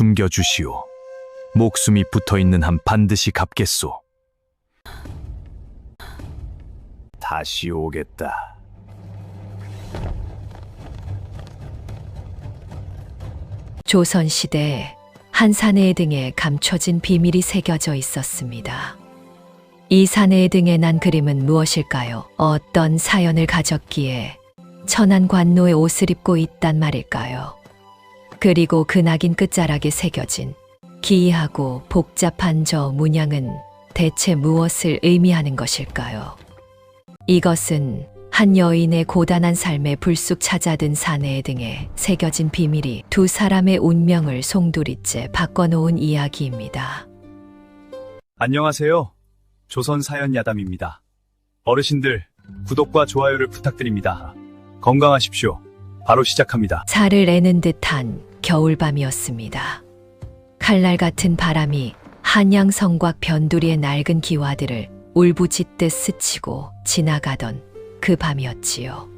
숨겨주시오. 목숨이 붙어있는 한 반드시 갚겠소. 다시 오겠다. 조선시대 한 사내의 등에 감춰진 비밀이 새겨져 있었습니다. 이 사내의 등에 난 그림은 무엇일까요? 어떤 사연을 가졌기에 천안 관노의 옷을 입고 있단 말일까요? 그리고 그 낙인 끝자락에 새겨진 기이하고 복잡한 저 문양은 대체 무엇을 의미하는 것일까요? 이것은 한 여인의 고단한 삶에 불쑥 찾아든 사내의 등에 새겨진 비밀이 두 사람의 운명을 송두리째 바꿔놓은 이야기입니다. 안녕하세요. 조선사연야담입니다. 어르신들, 구독과 좋아요를 부탁드립니다. 건강하십시오. 바로 시작합니다. 살을 애는 듯한 겨울밤이었습니다. 칼날 같은 바람이 한양성곽 변두리의 낡은 기와들을 울부짖듯 스치고 지나가던 그 밤이었지요.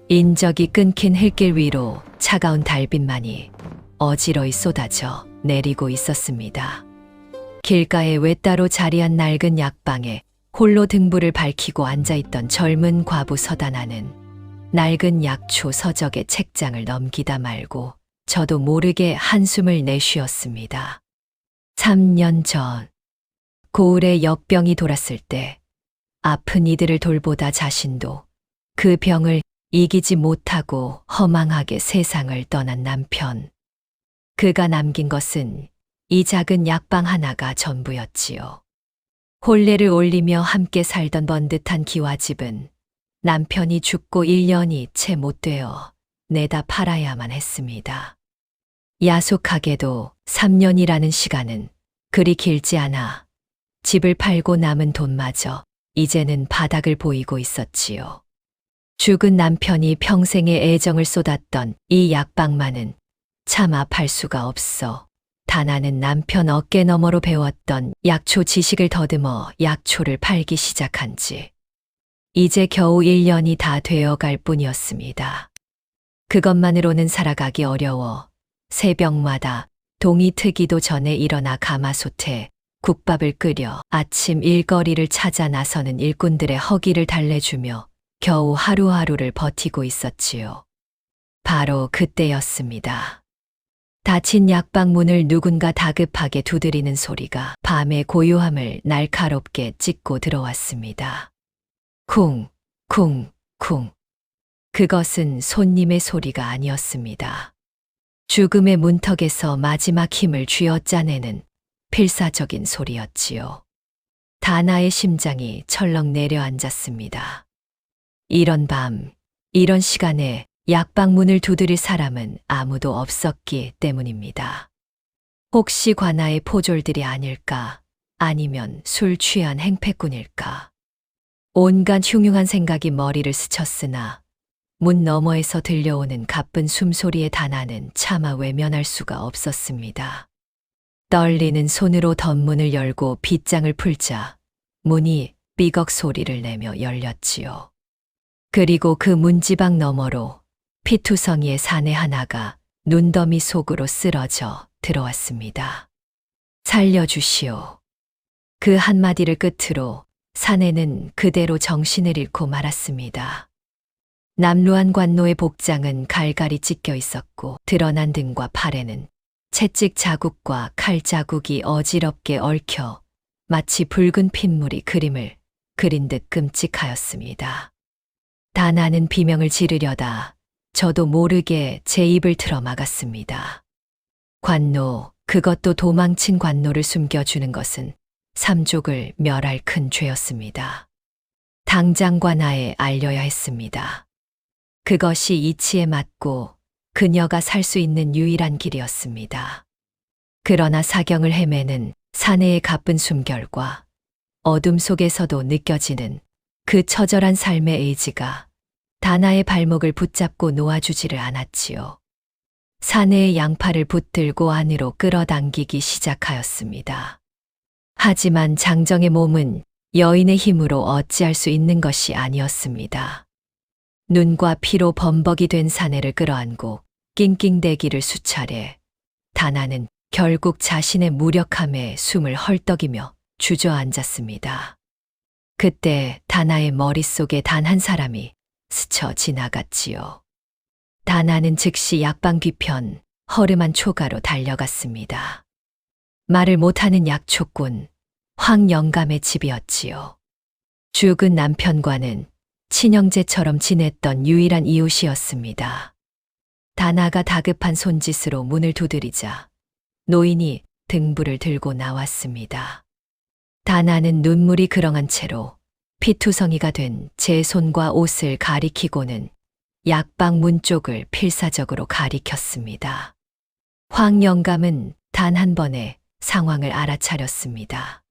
인적이 끊긴 흙길 위로 차가운 달빛만이 어지러이 쏟아져 내리고 있었습니다. 길가에 외따로 자리한 낡은 약방에 홀로 등불을 밝히고 앉아있던 젊은 과부 서단아는 낡은 약초 서적의 책장을 넘기다 말고 저도 모르게 한숨을 내쉬었습니다. 3년 전 고을에 역병이 돌았을 때 아픈 이들을 돌보다 자신도 그 병을 이기지 못하고 허망하게 세상을 떠난 남편. 그가 남긴 것은 이 작은 약방 하나가 전부였지요. 혼례를 올리며 함께 살던 번듯한 기와집은 남편이 죽고 1년이 채 못 되어 내다 팔아야만 했습니다. 야속하게도 3년이라는 시간은 그리 길지 않아 집을 팔고 남은 돈마저 이제는 바닥을 보이고 있었지요. 죽은 남편이 평생의 애정을 쏟았던 이 약방만은 차마 팔 수가 없어 다나는 남편 어깨 너머로 배웠던 약초 지식을 더듬어 약초를 팔기 시작한 지 이제 겨우 1년이 다 되어갈 뿐이었습니다. 그것만으로는 살아가기 어려워 새벽마다 동이 트기도 전에 일어나 가마솥에 국밥을 끓여 아침 일거리를 찾아 나서는 일꾼들의 허기를 달래주며 겨우 하루하루를 버티고 있었지요. 바로 그때였습니다. 닫힌 약방 문을 누군가 다급하게 두드리는 소리가 밤의 고요함을 날카롭게 찢고 들어왔습니다. 쿵, 쿵, 쿵. 그것은 손님의 소리가 아니었습니다. 죽음의 문턱에서 마지막 힘을 쥐어짜내는 필사적인 소리였지요. 다나의 심장이 철렁 내려앉았습니다. 이런 밤, 이런 시간에 약방 문을 두드릴 사람은 아무도 없었기 때문입니다. 혹시 관아의 포졸들이 아닐까? 아니면 술 취한 행패꾼일까? 온갖 흉흉한 생각이 머리를 스쳤으나 문 너머에서 들려오는 가쁜 숨소리의 다나는 차마 외면할 수가 없었습니다. 떨리는 손으로 덧문을 열고 빗장을 풀자 문이 삐걱 소리를 내며 열렸지요. 그리고 그 문지방 너머로 피투성이의 사내 하나가 눈더미 속으로 쓰러져 들어왔습니다. 살려주시오. 그 한마디를 끝으로 사내는 그대로 정신을 잃고 말았습니다. 남루한 관노의 복장은 갈갈이 찢겨 있었고 드러난 등과 팔에는 채찍 자국과 칼 자국이 어지럽게 얽혀 마치 붉은 핏물이 그림을 그린 듯 끔찍하였습니다. 다나는 비명을 지르려다 저도 모르게 제 입을 틀어 막았습니다. 관노, 그것도 도망친 관노를 숨겨주는 것은 삼족을 멸할 큰 죄였습니다. 당장 관아에 알려야 했습니다. 그것이 이치에 맞고 그녀가 살 수 있는 유일한 길이었습니다. 그러나 사경을 헤매는 사내의 가쁜 숨결과 어둠 속에서도 느껴지는 그 처절한 삶의 의지가 다나의 발목을 붙잡고 놓아주지를 않았지요. 사내의 양팔을 붙들고 안으로 끌어당기기 시작하였습니다. 하지만 장정의 몸은 여인의 힘으로 어찌할 수 있는 것이 아니었습니다. 눈과 피로 범벅이 된 사내를 끌어안고 낑낑대기를 수차례 다나는 결국 자신의 무력함에 숨을 헐떡이며 주저앉았습니다. 그때 다나의 머릿속에 단 한 사람이 스쳐 지나갔지요. 다나는 즉시 약방 뒤편 허름한 초가로 달려갔습니다. 말을 못하는 약초꾼 황영감의 집이었지요. 죽은 남편과는 친형제처럼 지냈던 유일한 이웃이었습니다. 다나가 다급한 손짓으로 문을 두드리자 노인이 등불을 들고 나왔습니다. 다나는 눈물이 그렁한 채로 피투성이가 된 제 손과 옷을 가리키고는 약방 문 쪽을 필사적으로 가리켰습니다. 황영감은 단 한 번에 상황을 알아차렸습니다.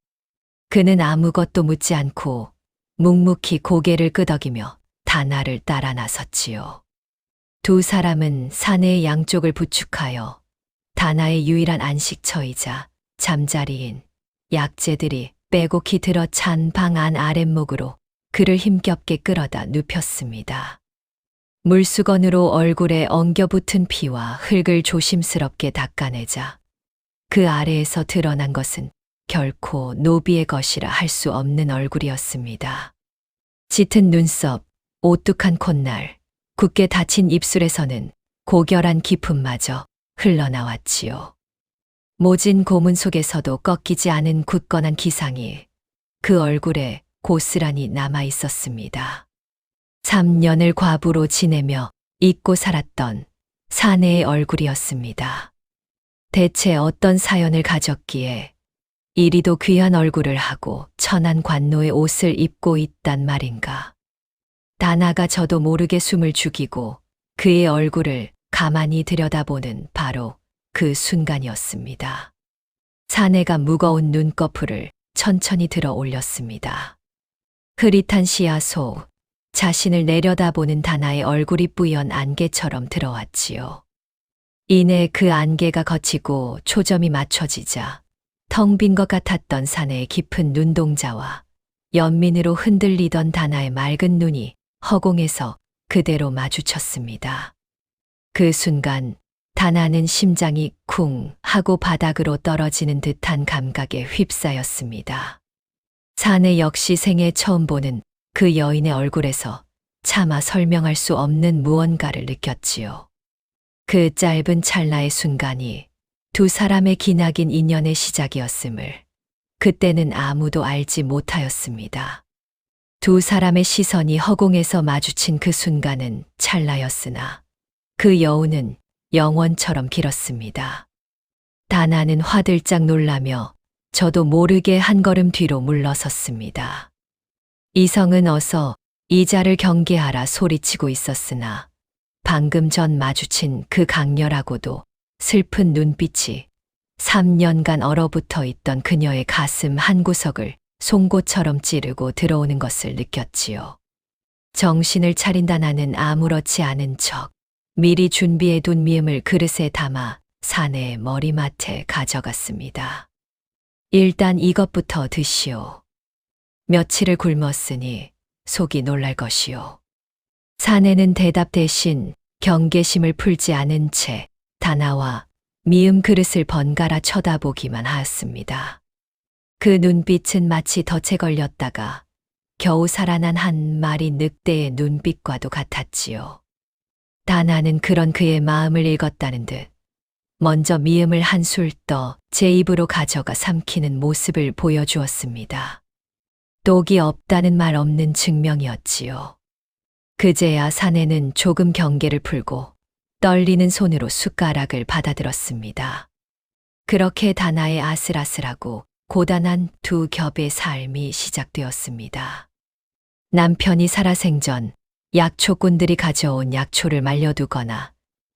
그는 아무것도 묻지 않고 묵묵히 고개를 끄덕이며 다나를 따라 나섰지요. 두 사람은 산의 양쪽을 부축하여 다나의 유일한 안식처이자 잠자리인 약재들이 빼곡히 들어 찬 방 안 아랫목으로 그를 힘겹게 끌어다 눕혔습니다. 물수건으로 얼굴에 엉겨붙은 피와 흙을 조심스럽게 닦아내자 그 아래에서 드러난 것은 결코 노비의 것이라 할 수 없는 얼굴이었습니다. 짙은 눈썹, 오뚝한 콧날, 굳게 닫힌 입술에서는 고결한 기품마저 흘러나왔지요. 모진 고문 속에서도 꺾이지 않은 굳건한 기상이 그 얼굴에 고스란히 남아 있었습니다. 3년을 과부로 지내며 잊고 살았던 사내의 얼굴이었습니다. 대체 어떤 사연을 가졌기에 이리도 귀한 얼굴을 하고 천한 관노의 옷을 입고 있단 말인가. 다나가 저도 모르게 숨을 죽이고 그의 얼굴을 가만히 들여다보는 바로 그 순간이었습니다. 사내가 무거운 눈꺼풀을 천천히 들어 올렸습니다. 흐릿한 시야 속 자신을 내려다보는 다나의 얼굴이 뿌연 안개처럼 들어왔지요. 이내 그 안개가 걷히고 초점이 맞춰지자 텅 빈 것 같았던 사내의 깊은 눈동자와 연민으로 흔들리던 다나의 맑은 눈이 허공에서 그대로 마주쳤습니다. 그 순간 다나는 심장이 쿵 하고 바닥으로 떨어지는 듯한 감각에 휩싸였습니다. 사내 역시 생애 처음 보는 그 여인의 얼굴에서 차마 설명할 수 없는 무언가를 느꼈지요. 그 짧은 찰나의 순간이 두 사람의 기나긴 인연의 시작이었음을 그때는 아무도 알지 못하였습니다. 두 사람의 시선이 허공에서 마주친 그 순간은 찰나였으나 그 여운은 영원처럼 길었습니다. 다나는 화들짝 놀라며 저도 모르게 한 걸음 뒤로 물러섰습니다. 이성은 어서 이자를 경계하라 소리치고 있었으나 방금 전 마주친 그 강렬하고도 슬픈 눈빛이 3년간 얼어붙어 있던 그녀의 가슴 한구석을 송곳처럼 찌르고 들어오는 것을 느꼈지요. 정신을 차린 다나는 아무렇지 않은 척 미리 준비해둔 미음을 그릇에 담아 사내의 머리맡에 가져갔습니다. 일단 이것부터 드시오. 며칠을 굶었으니 속이 놀랄 것이오. 사내는 대답 대신 경계심을 풀지 않은 채 다나와 미음 그릇을 번갈아 쳐다보기만 하였습니다. 그 눈빛은 마치 덫에 걸렸다가 겨우 살아난 한 마리 늑대의 눈빛과도 같았지요. 다나는 그런 그의 마음을 읽었다는 듯 먼저 미음을 한술 떠 제 입으로 가져가 삼키는 모습을 보여주었습니다. 독이 없다는 말 없는 증명이었지요. 그제야 사내는 조금 경계를 풀고 떨리는 손으로 숟가락을 받아들었습니다. 그렇게 다나의 아슬아슬하고 고단한 두 겹의 삶이 시작되었습니다. 남편이 살아생전 약초꾼들이 가져온 약초를 말려두거나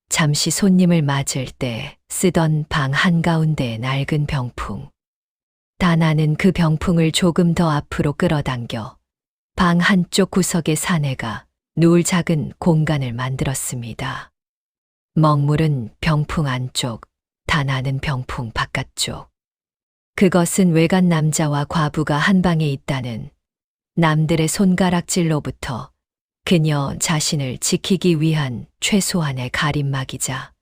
잠시 손님을 맞을 때 쓰던 방 한가운데의 낡은 병풍. 다나는 그 병풍을 조금 더 앞으로 끌어당겨 방 한쪽 구석에 사내가 누울 작은 공간을 만들었습니다. 먹물은 병풍 안쪽, 다나는 병풍 바깥쪽. 그것은 외간 남자와 과부가 한 방에 있다는 남들의 손가락질로부터 그녀 자신을 지키기 위한 최소한의 가림막이자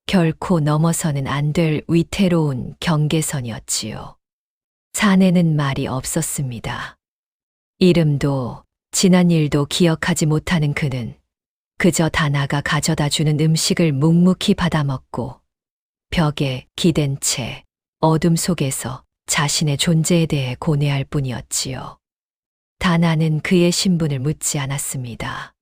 결코 넘어서는 안 될 위태로운 경계선이었지요. 사내는 말이 없었습니다. 이름도 지난 일도 기억하지 못하는 그는 그저 다나가 가져다 주는 음식을 묵묵히 받아먹고 벽에 기댄 채 어둠 속에서 자신의 존재에 대해 고뇌할 뿐이었지요. 다나는 그의 신분을 묻지 않았습니다.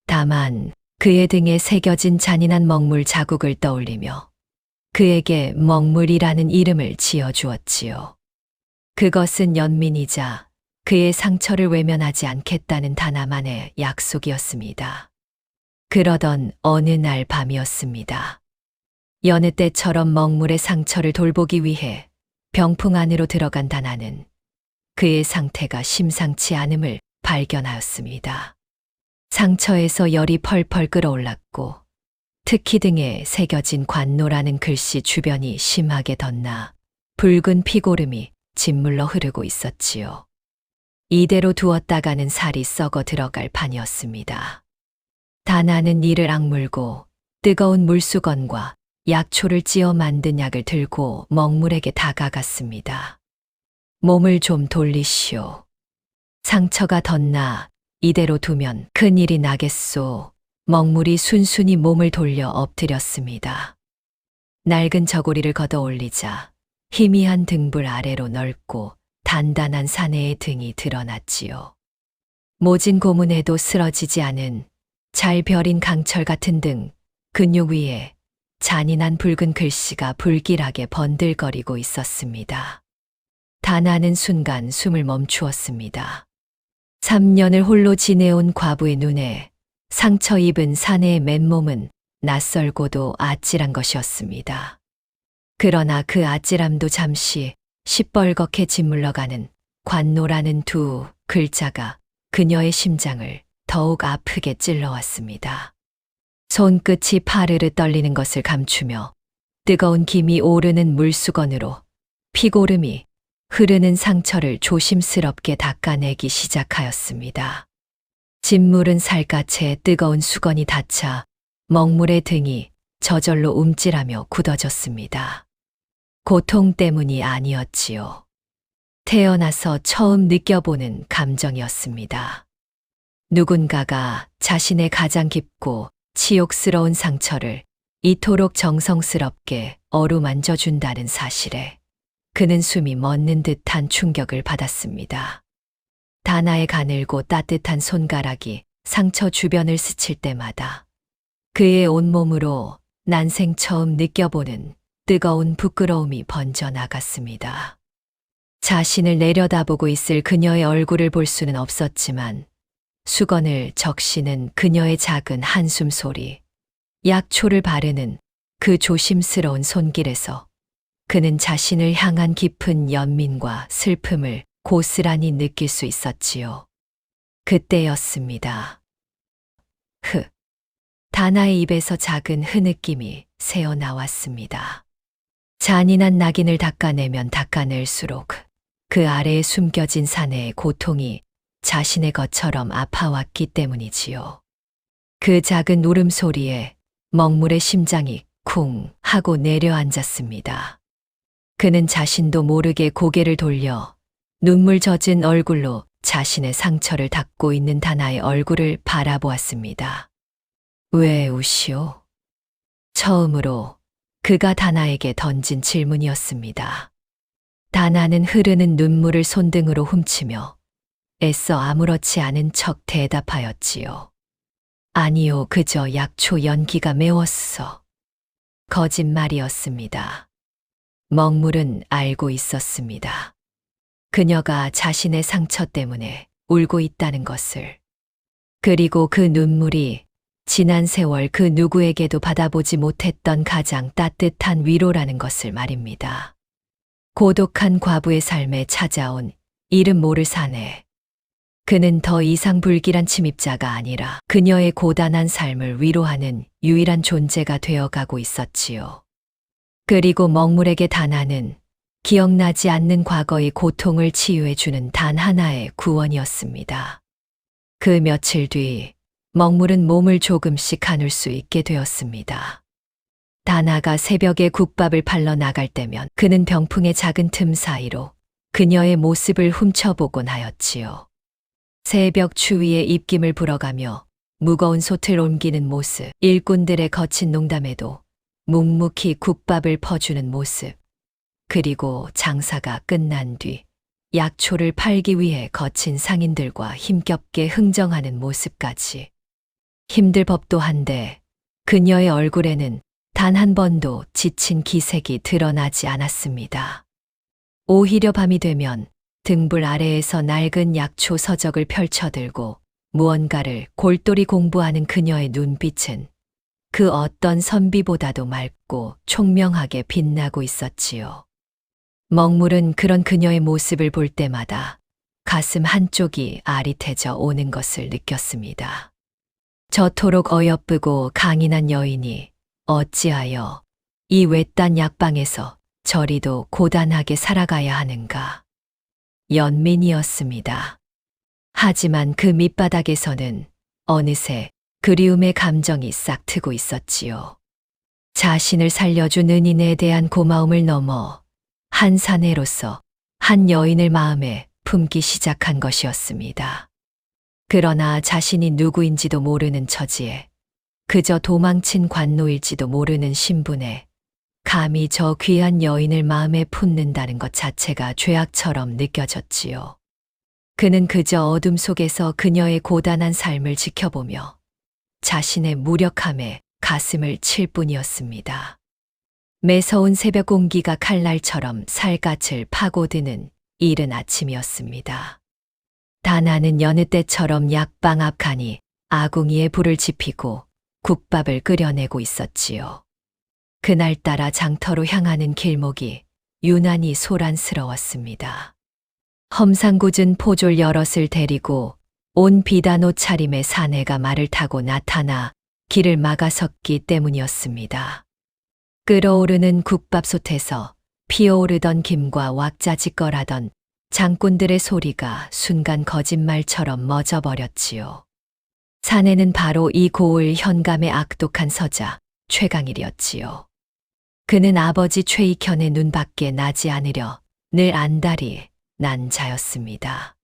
다만 그의 등에 새겨진 잔인한 먹물 자국을 떠올리며 그에게 먹물이라는 이름을 지어주었지요. 그것은 연민이자 그의 상처를 외면하지 않겠다는 다나만의 약속이었습니다. 그러던 어느 날 밤이었습니다. 여느 때처럼 먹물의 상처를 돌보기 위해 병풍 안으로 들어간 다나는 그의 상태가 심상치 않음을 발견하였습니다. 상처에서 열이 펄펄 끓어올랐고 특히 등에 새겨진 관노라는 글씨 주변이 심하게 덧나 붉은 피고름이 짓물러 흐르고 있었지요. 이대로 두었다가는 살이 썩어 들어갈 판이었습니다. 다나는 이를 악물고 뜨거운 물수건과 약초를 찌어 만든 약을 들고 먹물에게 다가갔습니다. 몸을 좀 돌리시오. 상처가 덧나 이대로 두면 큰일이 나겠소. 먹물이 순순히 몸을 돌려 엎드렸습니다. 낡은 저고리를 걷어 올리자 희미한 등불 아래로 넓고 단단한 사내의 등이 드러났지요. 모진 고문에도 쓰러지지 않은 잘 벼린 강철 같은 등 근육 위에 잔인한 붉은 글씨가 불길하게 번들거리고 있었습니다. 다나는 순간 숨을 멈추었습니다. 3년을 홀로 지내온 과부의 눈에 상처 입은 사내의 맨몸은 낯설고도 아찔한 것이었습니다. 그러나 그 아찔함도 잠시 시뻘겋게 짓물러가는 관노라는 두 글자가 그녀의 심장을 더욱 아프게 찔러왔습니다. 손끝이 파르르 떨리는 것을 감추며 뜨거운 김이 오르는 물수건으로 피고름이 흐르는 상처를 조심스럽게 닦아내기 시작하였습니다. 진물은 살갗에 뜨거운 수건이 닿자 먹물의 등이 저절로 움찔하며 굳어졌습니다. 고통 때문이 아니었지요. 태어나서 처음 느껴보는 감정이었습니다. 누군가가 자신의 가장 깊고 치욕스러운 상처를 이토록 정성스럽게 어루만져준다는 사실에 그는 숨이 멎는 듯한 충격을 받았습니다. 다나의 가늘고 따뜻한 손가락이 상처 주변을 스칠 때마다 그의 온몸으로 난생 처음 느껴보는 뜨거운 부끄러움이 번져나갔습니다. 자신을 내려다보고 있을 그녀의 얼굴을 볼 수는 없었지만 수건을 적시는 그녀의 작은 한숨 소리, 약초를 바르는 그 조심스러운 손길에서 그는 자신을 향한 깊은 연민과 슬픔을 고스란히 느낄 수 있었지요. 그때였습니다. 다나의 입에서 작은 흐느낌이 새어나왔습니다. 잔인한 낙인을 닦아내면 닦아낼수록 그 아래에 숨겨진 사내의 고통이 자신의 것처럼 아파왔기 때문이지요. 그 작은 울음소리에 먹물의 심장이 쿵 하고 내려앉았습니다. 그는 자신도 모르게 고개를 돌려 눈물 젖은 얼굴로 자신의 상처를 닦고 있는 다나의 얼굴을 바라보았습니다. 왜 우시오? 처음으로 그가 다나에게 던진 질문이었습니다. 다나는 흐르는 눈물을 손등으로 훔치며 애써 아무렇지 않은 척 대답하였지요. 아니요, 그저 약초 연기가 매웠어. 거짓말이었습니다. 먹물은 알고 있었습니다. 그녀가 자신의 상처 때문에 울고 있다는 것을. 그리고 그 눈물이 지난 세월 그 누구에게도 받아보지 못했던 가장 따뜻한 위로라는 것을 말입니다. 고독한 과부의 삶에 찾아온 이름 모를 사내. 그는 더 이상 불길한 침입자가 아니라 그녀의 고단한 삶을 위로하는 유일한 존재가 되어가고 있었지요. 그리고 먹물에게 다나는 기억나지 않는 과거의 고통을 치유해주는 단 하나의 구원이었습니다. 그 며칠 뒤 먹물은 몸을 조금씩 가눌 수 있게 되었습니다. 다나가 새벽에 국밥을 팔러 나갈 때면 그는 병풍의 작은 틈 사이로 그녀의 모습을 훔쳐보곤 하였지요. 새벽 추위에 입김을 불어가며 무거운 솥을 옮기는 모습, 일꾼들의 거친 농담에도 묵묵히 국밥을 퍼주는 모습, 그리고 장사가 끝난 뒤 약초를 팔기 위해 거친 상인들과 힘겹게 흥정하는 모습까지. 힘들 법도 한데 그녀의 얼굴에는 단 한 번도 지친 기색이 드러나지 않았습니다. 오히려 밤이 되면 등불 아래에서 낡은 약초 서적을 펼쳐들고 무언가를 골똘히 공부하는 그녀의 눈빛은 그 어떤 선비보다도 맑고 총명하게 빛나고 있었지요. 먹물은 그런 그녀의 모습을 볼 때마다 가슴 한쪽이 아릿해져 오는 것을 느꼈습니다. 저토록 어여쁘고 강인한 여인이 어찌하여 이 외딴 약방에서 저리도 고단하게 살아가야 하는가. 연민이었습니다. 하지만 그 밑바닥에서는 어느새 그리움의 감정이 싹트고 있었지요. 자신을 살려준 은인에 대한 고마움을 넘어 한 사내로서 한 여인을 마음에 품기 시작한 것이었습니다. 그러나 자신이 누구인지도 모르는 처지에 그저 도망친 관노일지도 모르는 신분에 감히 저 귀한 여인을 마음에 품는다는 것 자체가 죄악처럼 느껴졌지요. 그는 그저 어둠 속에서 그녀의 고단한 삶을 지켜보며 자신의 무력함에 가슴을 칠 뿐이었습니다. 매서운 새벽 공기가 칼날처럼 살갗을 파고드는 이른 아침이었습니다. 다나는 여느 때처럼 약방 앞 칸이 아궁이에 불을 지피고 국밥을 끓여내고 있었지요. 그날따라 장터로 향하는 길목이 유난히 소란스러웠습니다. 험상궂은 포졸 여럿을 데리고 온 비단 옷차림의 사내가 말을 타고 나타나 길을 막아섰기 때문이었습니다. 끓어오르는 국밥솥에서 피어오르던 김과 왁자지껄하던 장꾼들의 소리가 순간 거짓말처럼 멎어버렸지요. 사내는 바로 이 고을 현감의 악독한 서자 최강일이었지요. 그는 아버지 최익현의 눈밖에 나지 않으려 늘 안달이 난 자였습니다.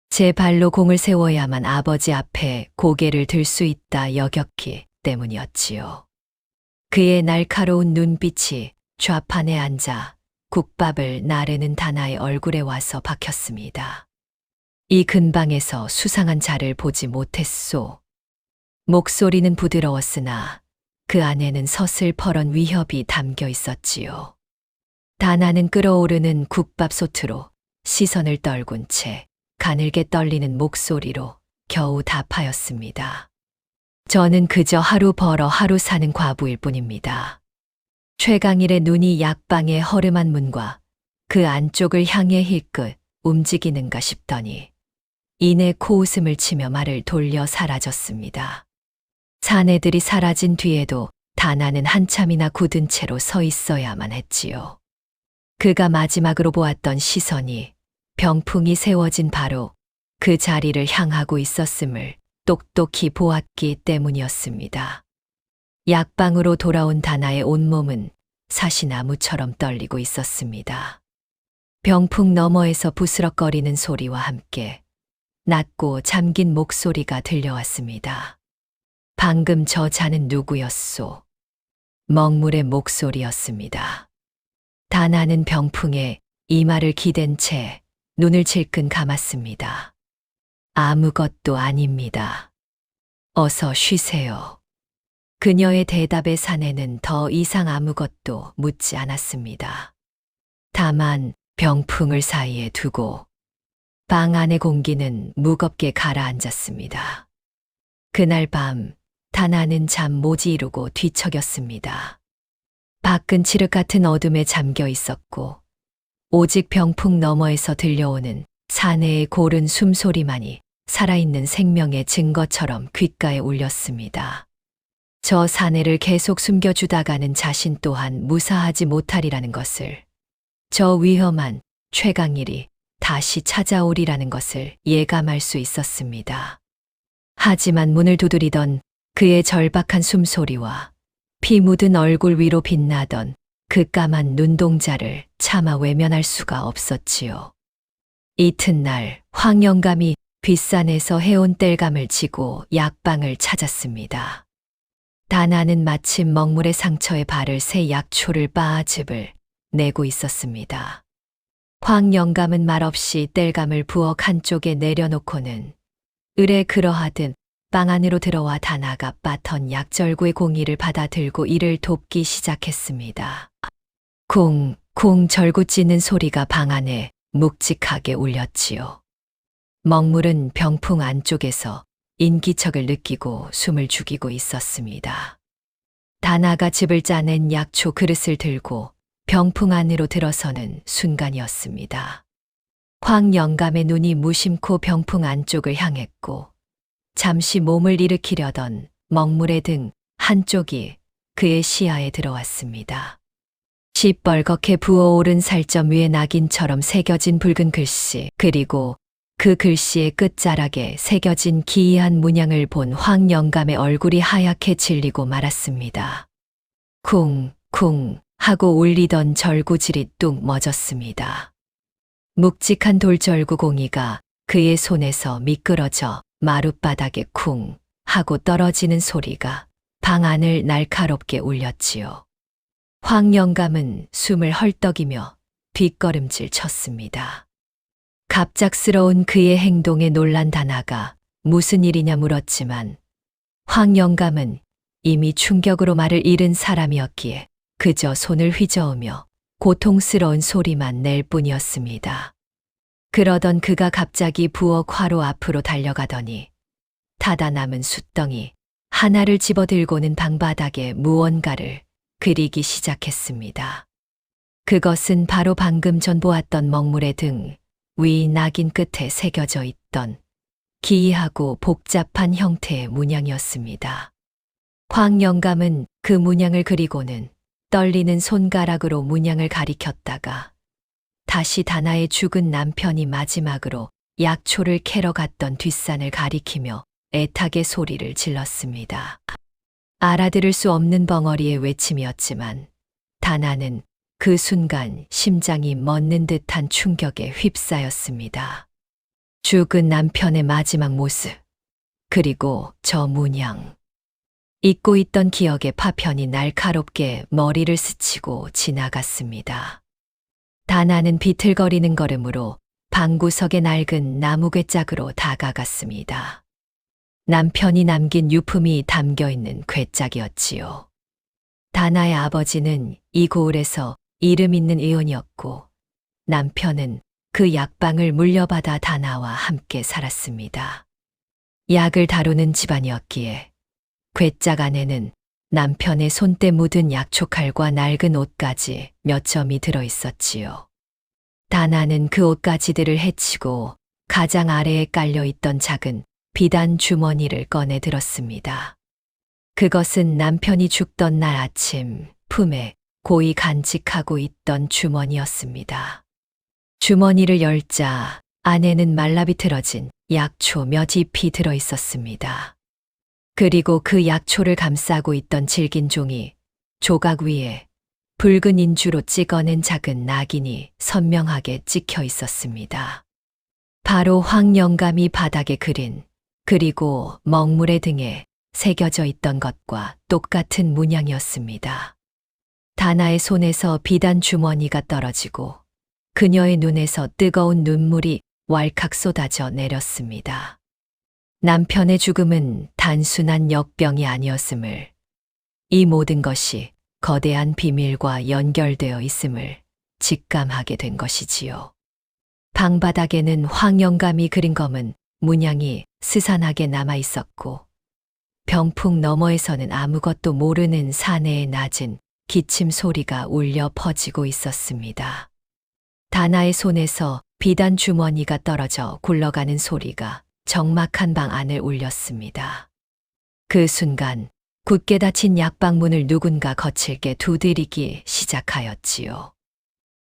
제 발로 공을 세워야만 아버지 앞에 고개를 들 수 있다 여겼기 때문이었지요. 그의 날카로운 눈빛이 좌판에 앉아 국밥을 나르는 다나의 얼굴에 와서 박혔습니다. 이 근방에서 수상한 자를 보지 못했소. 목소리는 부드러웠으나 그 안에는 서슬퍼런 위협이 담겨 있었지요. 다나는 끓어오르는 국밥솥으로 시선을 떨군 채 가늘게 떨리는 목소리로 겨우 답하였습니다. 저는 그저 하루 벌어 하루 사는 과부일 뿐입니다. 최강일의 눈이 약방의 허름한 문과 그 안쪽을 향해 힐끗 움직이는가 싶더니 이내 코웃음을 치며 말을 돌려 사라졌습니다. 사내들이 사라진 뒤에도 다나는 한참이나 굳은 채로 서 있어야만 했지요. 그가 마지막으로 보았던 시선이 병풍이 세워진 바로 그 자리를 향하고 있었음을 똑똑히 보았기 때문이었습니다. 약방으로 돌아온 다나의 온몸은 사시나무처럼 떨리고 있었습니다. 병풍 너머에서 부스럭거리는 소리와 함께 낮고 잠긴 목소리가 들려왔습니다. 방금 저 자는 누구였소? 먹물의 목소리였습니다. 다나는 병풍에 이마를 기댄 채 눈을 질끈 감았습니다. 아무것도 아닙니다. 어서 쉬세요. 그녀의 대답에 사내는 더 이상 아무것도 묻지 않았습니다. 다만 병풍을 사이에 두고 방 안의 공기는 무겁게 가라앉았습니다. 그날 밤 다나는 잠 모지 이루고 뒤척였습니다. 밖은 칠흑 같은 어둠에 잠겨 있었고 오직 병풍 너머에서 들려오는 사내의 고른 숨소리만이 살아있는 생명의 증거처럼 귓가에 울렸습니다. 저 사내를 계속 숨겨주다가는 자신 또한 무사하지 못하리라는 것을, 저 위험한 최강일이 다시 찾아오리라는 것을 예감할 수 있었습니다. 하지만 문을 두드리던 그의 절박한 숨소리와 피 묻은 얼굴 위로 빛나던 그 까만 눈동자를 차마 외면할 수가 없었지요. 이튿날 황 영감이 뒷산에서 해온 땔감을 지고 약방을 찾았습니다. 다나는 마침 먹물의 상처에 바를 새 약초를 빻아 즙을 내고 있었습니다. 황 영감은 말없이 땔감을 부엌 한쪽에 내려놓고는 을에 그러하듯 방 안으로 들어와 다나가 빻던 약절구의 공이를 받아 들고 이를 돕기 시작했습니다. 쿵, 쿵 절구 찢는 소리가 방 안에 묵직하게 울렸지요. 먹물은 병풍 안쪽에서 인기척을 느끼고 숨을 죽이고 있었습니다. 다나가 즙을 짜낸 약초 그릇을 들고 병풍 안으로 들어서는 순간이었습니다. 황 영감의 눈이 무심코 병풍 안쪽을 향했고 잠시 몸을 일으키려던 먹물의 등 한쪽이 그의 시야에 들어왔습니다. 시뻘겋게 부어오른 살점 위에 낙인처럼 새겨진 붉은 글씨, 그리고 그 글씨의 끝자락에 새겨진 기이한 문양을 본 황 영감의 얼굴이 하얗게 질리고 말았습니다. 쿵, 쿵 하고 울리던 절구질이 뚝 멎었습니다. 묵직한 돌절구 공이가 그의 손에서 미끄러져 마룻바닥에 쿵 하고 떨어지는 소리가 방 안을 날카롭게 울렸지요. 황 영감은 숨을 헐떡이며 뒷걸음질 쳤습니다. 갑작스러운 그의 행동에 놀란 다나가 무슨 일이냐 물었지만 황 영감은 이미 충격으로 말을 잃은 사람이었기에 그저 손을 휘저으며 고통스러운 소리만 낼 뿐이었습니다. 그러던 그가 갑자기 부엌 화로 앞으로 달려가더니 타다 남은 숫덩이 하나를 집어들고는 방바닥에 무언가를 그리기 시작했습니다. 그것은 바로 방금 전 보았던 먹물의 등 위 낙인 끝에 새겨져 있던 기이하고 복잡한 형태의 문양이었습니다. 황 영감은 그 문양을 그리고는 떨리는 손가락으로 문양을 가리켰다가 다시 다나의 죽은 남편이 마지막으로 약초를 캐러 갔던 뒷산을 가리키며 애타게 소리를 질렀습니다. 알아들을 수 없는 벙어리의 외침이었지만 다나는 그 순간 심장이 멎는 듯한 충격에 휩싸였습니다. 죽은 남편의 마지막 모습, 그리고 저 문양. 잊고 있던 기억의 파편이 날카롭게 머리를 스치고 지나갔습니다. 다나는 비틀거리는 걸음으로 방구석의 낡은 나무 괴짝으로 다가갔습니다. 남편이 남긴 유품이 담겨있는 괴짝이었지요. 다나의 아버지는 이 고을에서 이름 있는 의원이었고 남편은 그 약방을 물려받아 다나와 함께 살았습니다. 약을 다루는 집안이었기에 괴짝 안에는 남편의 손때 묻은 약초칼과 낡은 옷가지 몇 점이 들어 있었지요. 다나는 그 옷가지들을 헤치고 가장 아래에 깔려 있던 작은 비단 주머니를 꺼내 들었습니다. 그것은 남편이 죽던 날 아침 품에 고이 간직하고 있던 주머니였습니다. 주머니를 열자 안에는 말라비틀어진 약초 몇 잎이 들어 있었습니다. 그리고 그 약초를 감싸고 있던 질긴 종이 조각 위에 붉은 인주로 찍어낸 작은 낙인이 선명하게 찍혀 있었습니다. 바로 황 영감이 바닥에 그린 그리고 먹물의 등에 새겨져 있던 것과 똑같은 문양이었습니다. 다나의 손에서 비단 주머니가 떨어지고 그녀의 눈에서 뜨거운 눈물이 왈칵 쏟아져 내렸습니다. 남편의 죽음은 단순한 역병이 아니었음을, 이 모든 것이 거대한 비밀과 연결되어 있음을 직감하게 된 것이지요. 방바닥에는 황 영감이 그린 검은 문양이 스산하게 남아 있었고 병풍 너머에서는 아무것도 모르는 사내의 낮은 기침 소리가 울려 퍼지고 있었습니다. 다나의 손에서 비단 주머니가 떨어져 굴러가는 소리가 적막한 방 안을 울렸습니다. 그 순간 굳게 닫힌 약방문을 누군가 거칠게 두드리기 시작하였지요.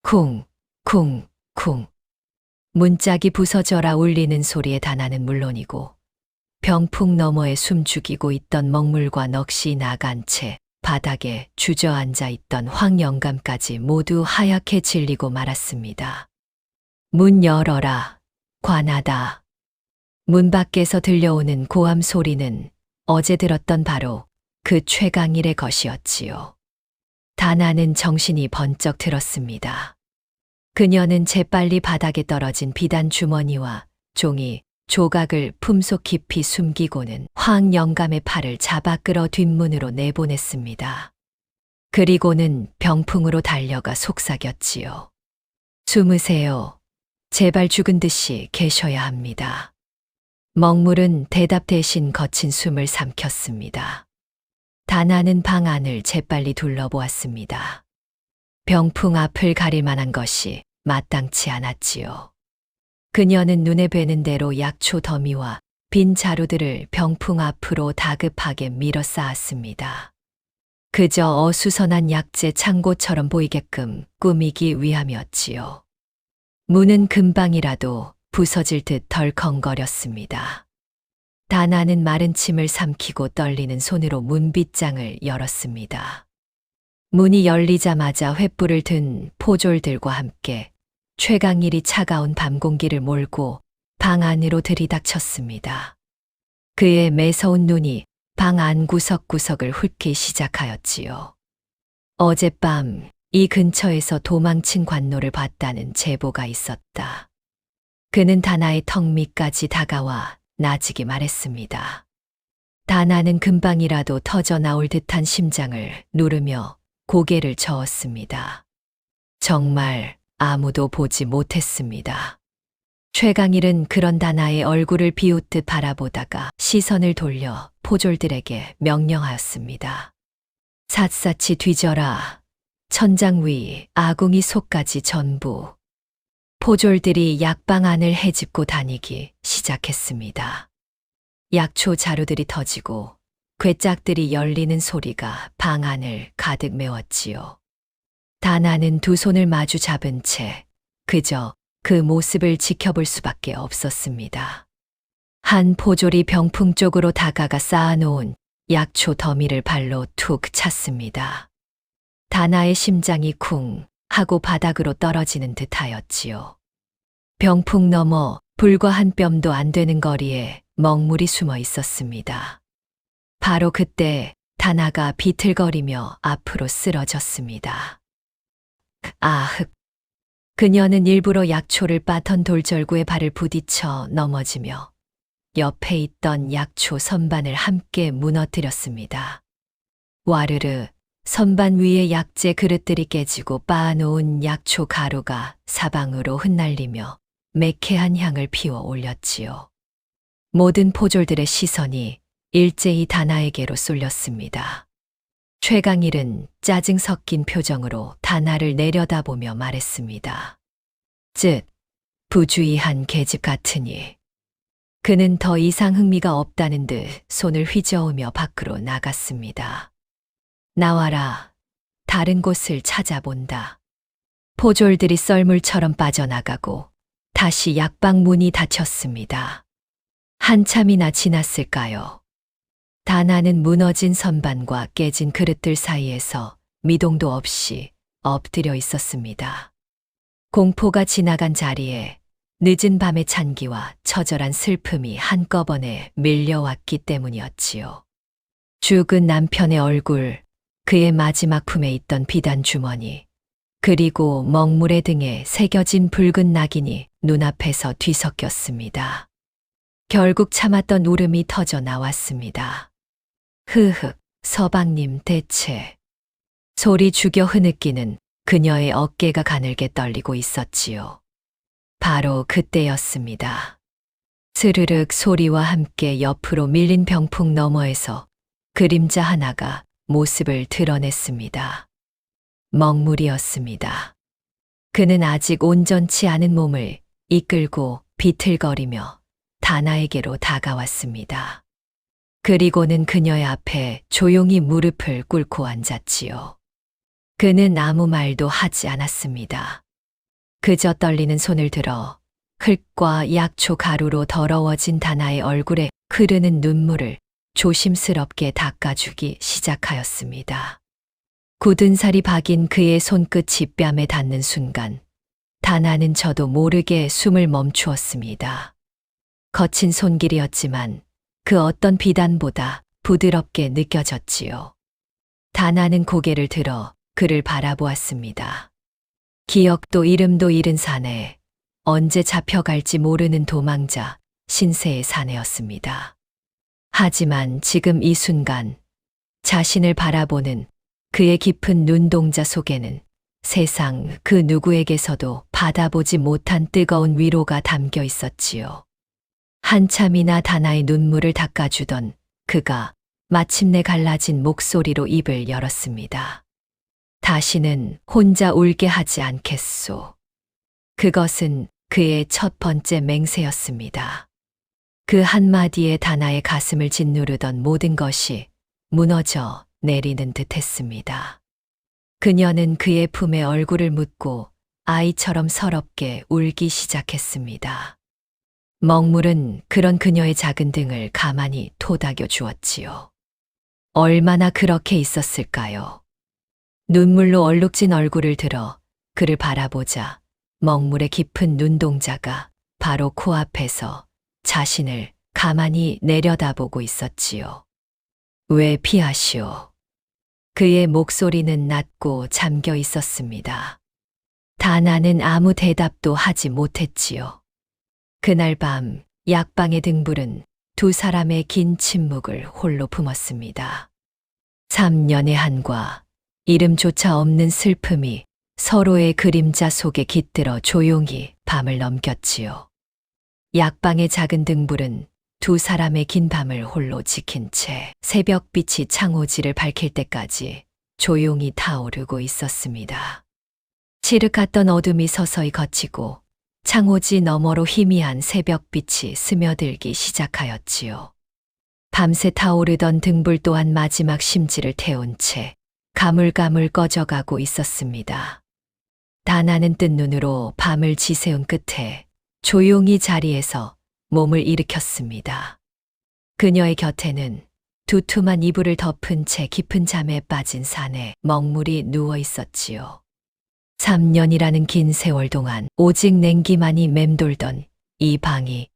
쿵, 쿵, 쿵. 문짝이 부서져라 울리는 소리에 다나는 물론이고 병풍 너머에 숨죽이고 있던 먹물과 넋이 나간 채 바닥에 주저앉아 있던 황영감까지 모두 하얗게 질리고 말았습니다. 문 열어라, 관하다. 문 밖에서 들려오는 고함 소리는 어제 들었던 바로 그 최강일의 것이었지요. 다나는 정신이 번쩍 들었습니다. 그녀는 재빨리 바닥에 떨어진 비단 주머니와 종이, 조각을 품속 깊이 숨기고는 황영감의 팔을 잡아 끌어 뒷문으로 내보냈습니다. 그리고는 병풍으로 달려가 속삭였지요. 숨으세요. 제발 죽은 듯이 계셔야 합니다. 먹물은 대답 대신 거친 숨을 삼켰습니다. 다나는 방 안을 재빨리 둘러보았습니다. 병풍 앞을 가릴 만한 것이 마땅치 않았지요. 그녀는 눈에 뵈는 대로 약초 더미와 빈 자루들을 병풍 앞으로 다급하게 밀어 쌓았습니다. 그저 어수선한 약재 창고처럼 보이게끔 꾸미기 위함이었지요. 문은 금방이라도 부서질 듯 덜컹거렸습니다. 다나는 마른 침을 삼키고 떨리는 손으로 문빗장을 열었습니다. 문이 열리자마자 횃불을 든 포졸들과 함께 최강일이 차가운 밤 공기를 몰고 방 안으로 들이닥쳤습니다. 그의 매서운 눈이 방 안 구석구석을 훑기 시작하였지요. 어젯밤 이 근처에서 도망친 관노를 봤다는 제보가 있었다. 그는 다나의 턱 밑까지 다가와 나지기 말했습니다. 다나는 금방이라도 터져 나올 듯한 심장을 누르며 고개를 저었습니다. 정말 아무도 보지 못했습니다. 최강일은 그런 다나의 얼굴을 비웃듯 바라보다가 시선을 돌려 포졸들에게 명령하였습니다. 샅샅이 뒤져라. 천장 위, 아궁이 속까지 전부. 포졸들이 약방 안을 헤집고 다니기 시작했습니다. 약초 자루들이 터지고 괴짝들이 열리는 소리가 방 안을 가득 메웠지요. 다나는 두 손을 마주 잡은 채 그저 그 모습을 지켜볼 수밖에 없었습니다. 한 포졸이 병풍 쪽으로 다가가 쌓아놓은 약초 더미를 발로 툭 찼습니다. 다나의 심장이 쿵 하고 바닥으로 떨어지는 듯하였지요. 병풍 너머 불과 한 뼘도 안 되는 거리에 먹물이 숨어 있었습니다. 바로 그때 다나가 비틀거리며 앞으로 쓰러졌습니다. 아흑! 그녀는 일부러 약초를 빠던 돌절구에 발을 부딪혀 넘어지며 옆에 있던 약초 선반을 함께 무너뜨렸습니다. 와르르! 선반 위에 약재 그릇들이 깨지고 빻아놓은 약초 가루가 사방으로 흩날리며 매캐한 향을 피워 올렸지요. 모든 포졸들의 시선이 일제히 다나에게로 쏠렸습니다. 최강일은 짜증 섞인 표정으로 다나를 내려다보며 말했습니다. 부주의한 계집 같으니. 그는 더 이상 흥미가 없다는 듯 손을 휘저으며 밖으로 나갔습니다. 나와라. 다른 곳을 찾아본다. 포졸들이 썰물처럼 빠져나가고 다시 약방 문이 닫혔습니다. 한참이나 지났을까요? 다나는 무너진 선반과 깨진 그릇들 사이에서 미동도 없이 엎드려 있었습니다. 공포가 지나간 자리에 늦은 밤의 찬기와 처절한 슬픔이 한꺼번에 밀려왔기 때문이었지요. 죽은 남편의 얼굴, 그의 마지막 품에 있던 비단 주머니, 그리고 먹물의 등에 새겨진 붉은 낙인이 눈앞에서 뒤섞였습니다. 결국 참았던 울음이 터져 나왔습니다. 흐흑, 서방님 대체. 소리 죽여 흐느끼는 그녀의 어깨가 가늘게 떨리고 있었지요. 바로 그때였습니다. 스르륵 소리와 함께 옆으로 밀린 병풍 너머에서 그림자 하나가 모습을 드러냈습니다. 먹물이었습니다. 그는 아직 온전치 않은 몸을 이끌고 비틀거리며 다나에게로 다가왔습니다. 그리고는 그녀의 앞에 조용히 무릎을 꿇고 앉았지요. 그는 아무 말도 하지 않았습니다. 그저 떨리는 손을 들어 흙과 약초 가루로 더러워진 다나의 얼굴에 흐르는 눈물을 조심스럽게 닦아주기 시작하였습니다. 굳은 살이 박인 그의 손끝이 뺨에 닿는 순간 다나는 저도 모르게 숨을 멈추었습니다. 거친 손길이었지만 그 어떤 비단보다 부드럽게 느껴졌지요. 다나는 고개를 들어 그를 바라보았습니다. 기억도 이름도 잃은 사내, 언제 잡혀갈지 모르는 도망자, 신세의 사내였습니다. 하지만 지금 이 순간 자신을 바라보는 그의 깊은 눈동자 속에는 세상 그 누구에게서도 받아보지 못한 뜨거운 위로가 담겨 있었지요. 한참이나 다나의 눈물을 닦아주던 그가 마침내 갈라진 목소리로 입을 열었습니다. 다시는 혼자 울게 하지 않겠소. 그것은 그의 첫 번째 맹세였습니다. 그 한마디에 다나의 가슴을 짓누르던 모든 것이 무너져 내리는 듯 했습니다. 그녀는 그의 품에 얼굴을 묻고 아이처럼 서럽게 울기 시작했습니다. 먹물은 그런 그녀의 작은 등을 가만히 토닥여 주었지요. 얼마나 그렇게 있었을까요? 눈물로 얼룩진 얼굴을 들어 그를 바라보자 먹물의 깊은 눈동자가 바로 코앞에서 자신을 가만히 내려다보고 있었지요. 왜 피하시오? 그의 목소리는 낮고 잠겨 있었습니다. 다나는 아무 대답도 하지 못했지요. 그날 밤 약방의 등불은 두 사람의 긴 침묵을 홀로 품었습니다. 3년의 한과 이름조차 없는 슬픔이 서로의 그림자 속에 깃들어 조용히 밤을 넘겼지요. 약방의 작은 등불은 두 사람의 긴 밤을 홀로 지킨 채 새벽빛이 창호지를 밝힐 때까지 조용히 타오르고 있었습니다. 칠흑했던 어둠이 서서히 걷히고 창호지 너머로 희미한 새벽빛이 스며들기 시작하였지요. 밤새 타오르던 등불 또한 마지막 심지를 태운 채 가물가물 꺼져가고 있었습니다. 다나는 뜬 눈으로 밤을 지새운 끝에 조용히 자리에서 몸을 일으켰습니다. 그녀의 곁에는 두툼한 이불을 덮은 채 깊은 잠에 빠진 사내 먹물이 누워 있었지요. 3년이라는 긴 세월 동안 오직 냉기만이 맴돌던 이 방이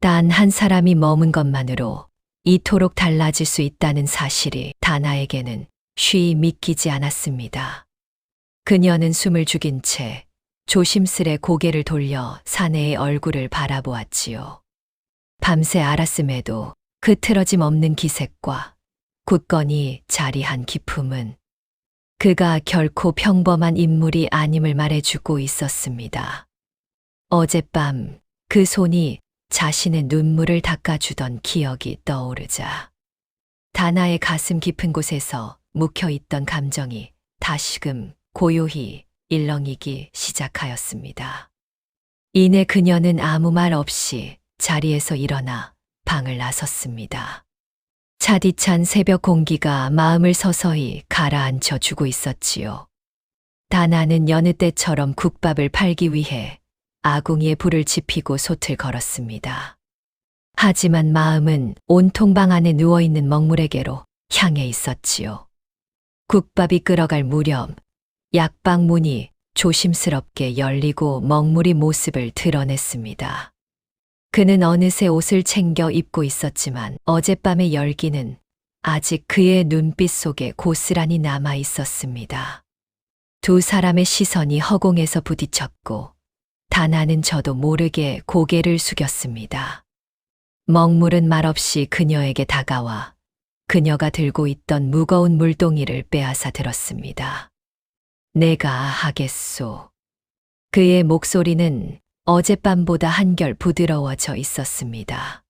단 한 사람이 머문 것만으로 이토록 달라질 수 있다는 사실이 다나에게는 쉬이 믿기지 않았습니다. 그녀는 숨을 죽인 채 조심스레 고개를 돌려 사내의 얼굴을 바라보았지요. 밤새 알았음에도 그 틀어짐 없는 기색과 굳건히 자리한 기품은 그가 결코 평범한 인물이 아님을 말해주고 있었습니다. 어젯밤 그 손이 자신의 눈물을 닦아주던 기억이 떠오르자 다나의 가슴 깊은 곳에서 묵혀있던 감정이 다시금 고요히 일렁이기 시작하였습니다. 이내 그녀는 아무 말 없이 자리에서 일어나 방을 나섰습니다. 차디찬 새벽 공기가 마음을 서서히 가라앉혀 주고 있었지요. 다나는 여느 때처럼 국밥을 팔기 위해 아궁이에 불을 지피고 솥을 걸었습니다. 하지만 마음은 온통 방 안에 누워있는 먹물에게로 향해 있었지요. 국밥이 끓어갈 무렵 약방 문이 조심스럽게 열리고 먹물이 모습을 드러냈습니다. 그는 어느새 옷을 챙겨 입고 있었지만 어젯밤의 열기는 아직 그의 눈빛 속에 고스란히 남아 있었습니다. 두 사람의 시선이 허공에서 부딪혔고 다나는 저도 모르게 고개를 숙였습니다. 먹물은 말없이 그녀에게 다가와 그녀가 들고 있던 무거운 물동이를 빼앗아 들었습니다. 내가 하겠소. 그의 목소리는 어젯밤보다 한결 부드러워져 있었습니다.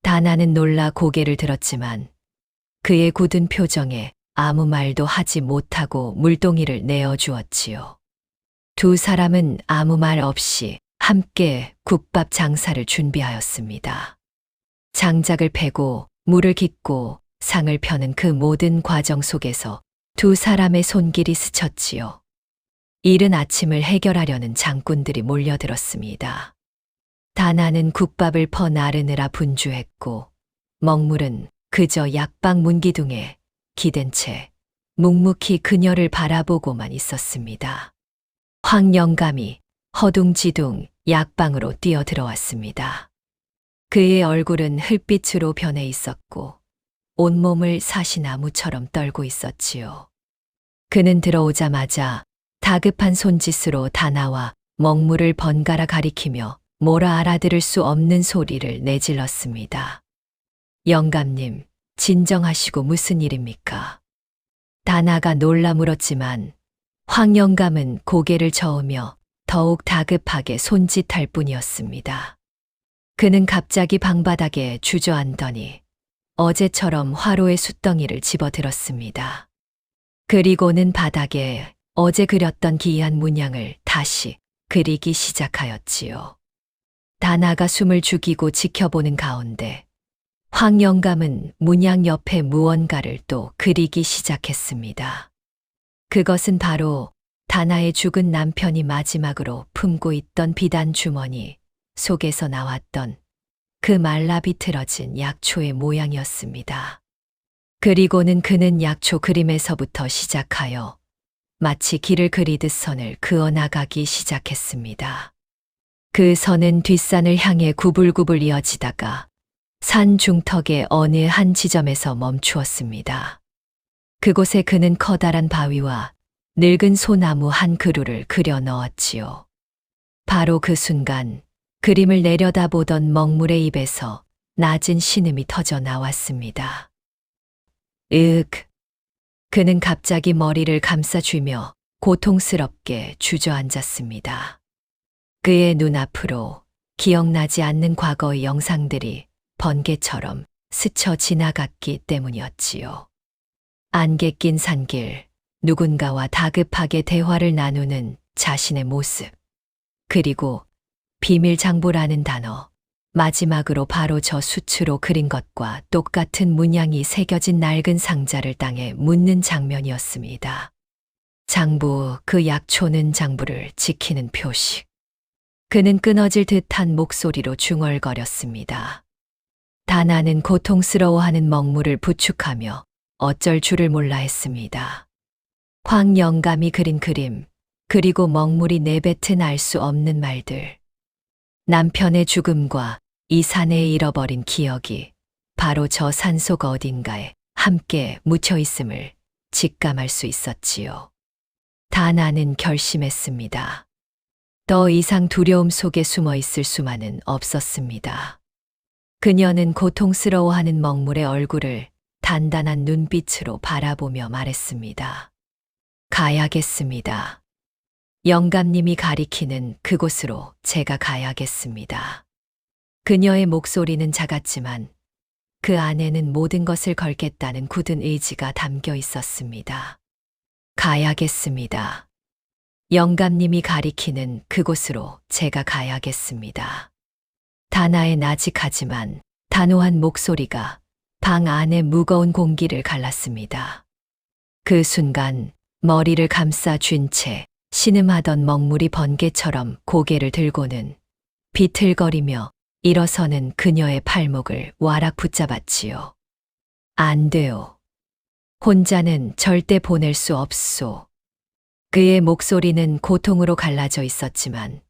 다나는 놀라 고개를 들었지만 그의 굳은 표정에 아무 말도 하지 못하고 물동이를 내어주었지요. 두 사람은 아무 말 없이 함께 국밥 장사를 준비하였습니다. 장작을 패고 물을 깃고 상을 펴는 그 모든 과정 속에서 두 사람의 손길이 스쳤지요. 이른 아침을 해결하려는 장꾼들이 몰려들었습니다. 다나는 국밥을 퍼 나르느라 분주했고 먹물은 그저 약방 문기둥에 기댄 채 묵묵히 그녀를 바라보고만 있었습니다. 황 영감이 허둥지둥 약방으로 뛰어들어왔습니다. 그의 얼굴은 흙빛으로 변해 있었고 온몸을 사시나무처럼 떨고 있었지요. 그는 들어오자마자 다급한 손짓으로 다나와 먹물을 번갈아 가리키며 뭐라 알아들을 수 없는 소리를 내질렀습니다. 영감님, 진정하시고 무슨 일입니까? 다나가 놀라 물었지만 황 영감은 고개를 저으며 더욱 다급하게 손짓할 뿐이었습니다. 그는 갑자기 방바닥에 주저앉더니 어제처럼 화로의 숫덩이를 집어들었습니다. 그리고는 바닥에 어제 그렸던 기이한 문양을 다시 그리기 시작하였지요. 다나가 숨을 죽이고 지켜보는 가운데 황 영감은 문양 옆에 무언가를 또 그리기 시작했습니다. 그것은 바로 다나의 죽은 남편이 마지막으로 품고 있던 비단 주머니 속에서 나왔던 그 말라 비틀어진 약초의 모양이었습니다. 그리고는 그는 약초 그림에서부터 시작하여 마치 길을 그리듯 선을 그어 나가기 시작했습니다. 그 선은 뒷산을 향해 구불구불 이어지다가 산 중턱의 어느 한 지점에서 멈추었습니다. 그곳에 그는 커다란 바위와 늙은 소나무 한 그루를 그려 넣었지요. 바로 그 순간 그림을 내려다보던 먹물의 입에서 낮은 신음이 터져 나왔습니다. 그는 갑자기 머리를 감싸쥐며 고통스럽게 주저앉았습니다. 그의 눈앞으로 기억나지 않는 과거의 영상들이 번개처럼 스쳐 지나갔기 때문이었지요. 안개 낀 산길, 누군가와 다급하게 대화를 나누는 자신의 모습, 그리고 비밀 장부라는 단어, 마지막으로 바로 저 수치로 그린 것과 똑같은 문양이 새겨진 낡은 상자를 땅에 묻는 장면이었습니다. 장부, 그 약초는 장부를 지키는 표식. 그는 끊어질 듯한 목소리로 중얼거렸습니다. 다나는 고통스러워하는 먹물을 부축하며 어쩔 줄을 몰라 했습니다. 황 영감이 그린 그림, 그리고 먹물이 내뱉은 알 수 없는 말들. 남편의 죽음과 이 산에 잃어버린 기억이 바로 저 산속 어딘가에 함께 묻혀 있음을 직감할 수 있었지요. 다나는 결심했습니다. 더 이상 두려움 속에 숨어 있을 수만은 없었습니다. 그녀는 고통스러워하는 먹물의 얼굴을 단단한 눈빛으로 바라보며 말했습니다. 가야겠습니다. 영감님이 가리키는 그곳으로 제가 가야겠습니다. 그녀의 목소리는 작았지만 그 안에는 모든 것을 걸겠다는 굳은 의지가 담겨 있었습니다. 가야겠습니다. 영감님이 가리키는 그곳으로 제가 가야겠습니다. 다나의 나직하지만 단호한 목소리가 방 안의 무거운 공기를 갈랐습니다. 그 순간 머리를 감싸 쥔 채 신음하던 먹물이 번개처럼 고개를 들고는 비틀거리며 일어서는 그녀의 팔목을 와락 붙잡았지요. 안 돼요. 혼자는 절대 보낼 수 없소. 그의 목소리는 고통으로 갈라져 있었지만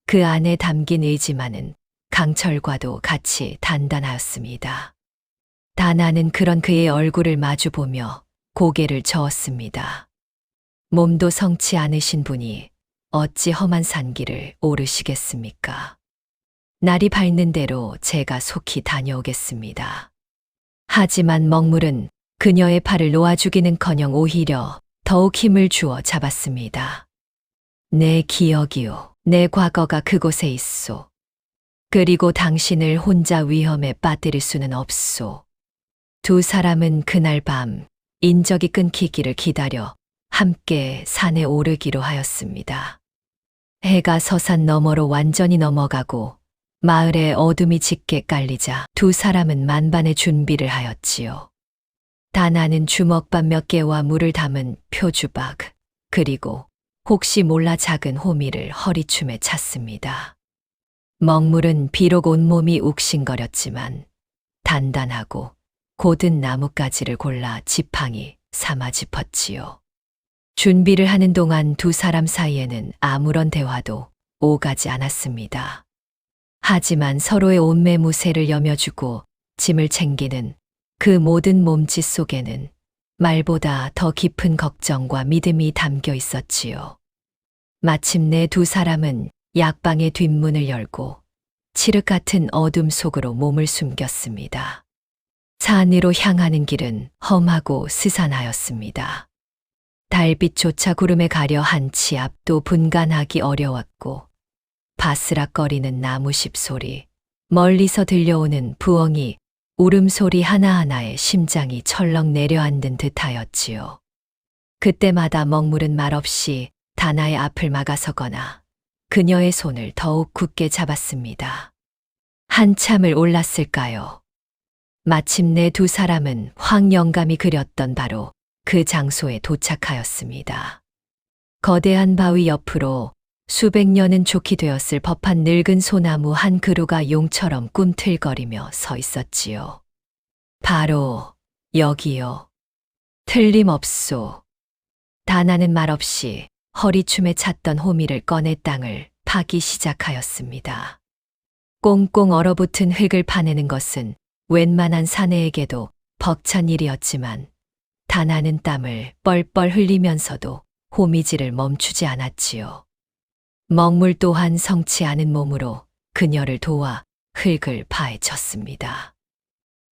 그 안에 담긴 의지만은 강철과도 같이 단단하였습니다. 다나는 그런 그의 얼굴을 마주보며 고개를 저었습니다. 몸도 성치 않으신 분이 어찌 험한 산길을 오르시겠습니까? 날이 밝는 대로 제가 속히 다녀오겠습니다. 하지만 먹물은 그녀의 팔을 놓아 주기는커녕 오히려 더욱 힘을 주어 잡았습니다. 내 기억이요. 내 과거가 그곳에 있소. 그리고 당신을 혼자 위험에 빠뜨릴 수는 없소. 두 사람은 그날 밤 인적이 끊기기를 기다려 함께 산에 오르기로 하였습니다. 해가 서산 너머로 완전히 넘어가고 마을에 어둠이 짙게 깔리자 두 사람은 만반의 준비를 하였지요. 다나는 주먹밥 몇 개와 물을 담은 표주박, 그리고 혹시 몰라 작은 호미를 허리춤에 찼습니다. 먹물은 비록 온몸이 욱신거렸지만 단단하고 고든 나뭇가지를 골라 지팡이 삼아 짚었지요. 준비를 하는 동안 두 사람 사이에는 아무런 대화도 오가지 않았습니다. 하지만 서로의 온매무새를 여며주고 짐을 챙기는 그 모든 몸짓 속에는 말보다 더 깊은 걱정과 믿음이 담겨 있었지요. 마침내 두 사람은 약방의 뒷문을 열고 칠흑 같은 어둠 속으로 몸을 숨겼습니다. 산 위로 향하는 길은 험하고 스산하였습니다. 달빛조차 구름에 가려 한치 앞도 분간하기 어려웠고 바스락거리는 나무십 소리, 멀리서 들려오는 부엉이 울음소리 하나하나에 심장이 철렁 내려앉은 듯하였지요. 그때마다 먹물은 말없이 다나의 앞을 막아서거나 그녀의 손을 더욱 굳게 잡았습니다. 한참을 올랐을까요? 마침내 두 사람은 황영감이 그렸던 바로 그 장소에 도착하였습니다. 거대한 바위 옆으로 수백 년은 좋게 되었을 법한 늙은 소나무 한 그루가 용처럼 꿈틀거리며 서 있었지요. 바로 여기요. 틀림없소. 다나는 말없이 허리춤에 찼던 호미를 꺼내 땅을 파기 시작하였습니다. 꽁꽁 얼어붙은 흙을 파내는 것은 웬만한 사내에게도 벅찬 일이었지만 다나는 땀을 뻘뻘 흘리면서도 호미질을 멈추지 않았지요. 먹물 또한 성치 않은 몸으로 그녀를 도와 흙을 파헤쳤습니다.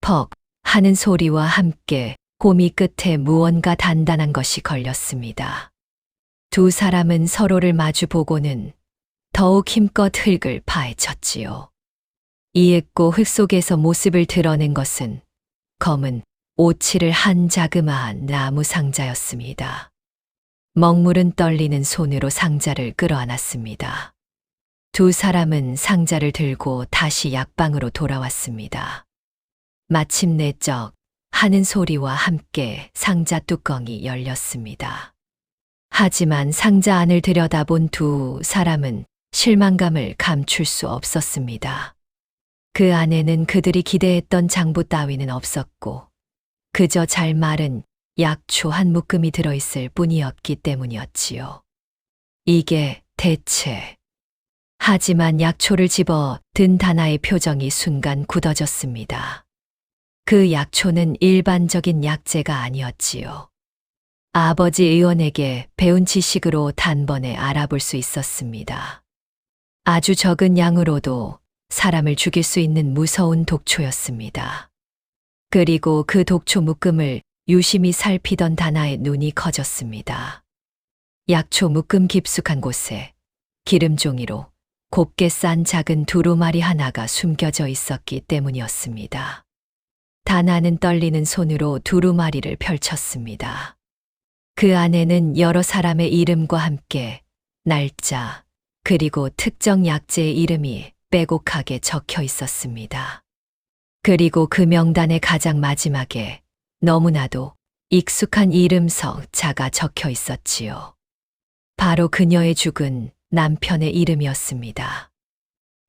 퍽 하는 소리와 함께 호미 끝에 무언가 단단한 것이 걸렸습니다. 두 사람은 서로를 마주보고는 더욱 힘껏 흙을 파헤쳤지요. 이윽고 흙 속에서 모습을 드러낸 것은 검은 오칠을 한 자그마한 나무 상자였습니다. 먹물은 떨리는 손으로 상자를 끌어안았습니다. 두 사람은 상자를 들고 다시 약방으로 돌아왔습니다. 마침내 쩍 하는 소리와 함께 상자 뚜껑이 열렸습니다. 하지만 상자 안을 들여다본 두 사람은 실망감을 감출 수 없었습니다. 그 안에는 그들이 기대했던 장부 따위는 없었고 그저 잘 마른 약초 한 묶음이 들어있을 뿐이었기 때문이었지요. 이게 대체... 하지만 약초를 집어 든 다나의 표정이 순간 굳어졌습니다. 그 약초는 일반적인 약재가 아니었지요. 아버지 의원에게 배운 지식으로 단번에 알아볼 수 있었습니다. 아주 적은 양으로도 사람을 죽일 수 있는 무서운 독초였습니다. 그리고 그 독초 묶음을 유심히 살피던 다나의 눈이 커졌습니다. 약초 묶음 깊숙한 곳에 기름종이로 곱게 싼 작은 두루마리 하나가 숨겨져 있었기 때문이었습니다. 다나는 떨리는 손으로 두루마리를 펼쳤습니다. 그 안에는 여러 사람의 이름과 함께 날짜, 그리고 특정 약재의 이름이 빼곡하게 적혀 있었습니다. 그리고 그 명단의 가장 마지막에 너무나도 익숙한 이름 석자가 적혀 있었지요. 바로 그녀의 죽은 남편의 이름이었습니다.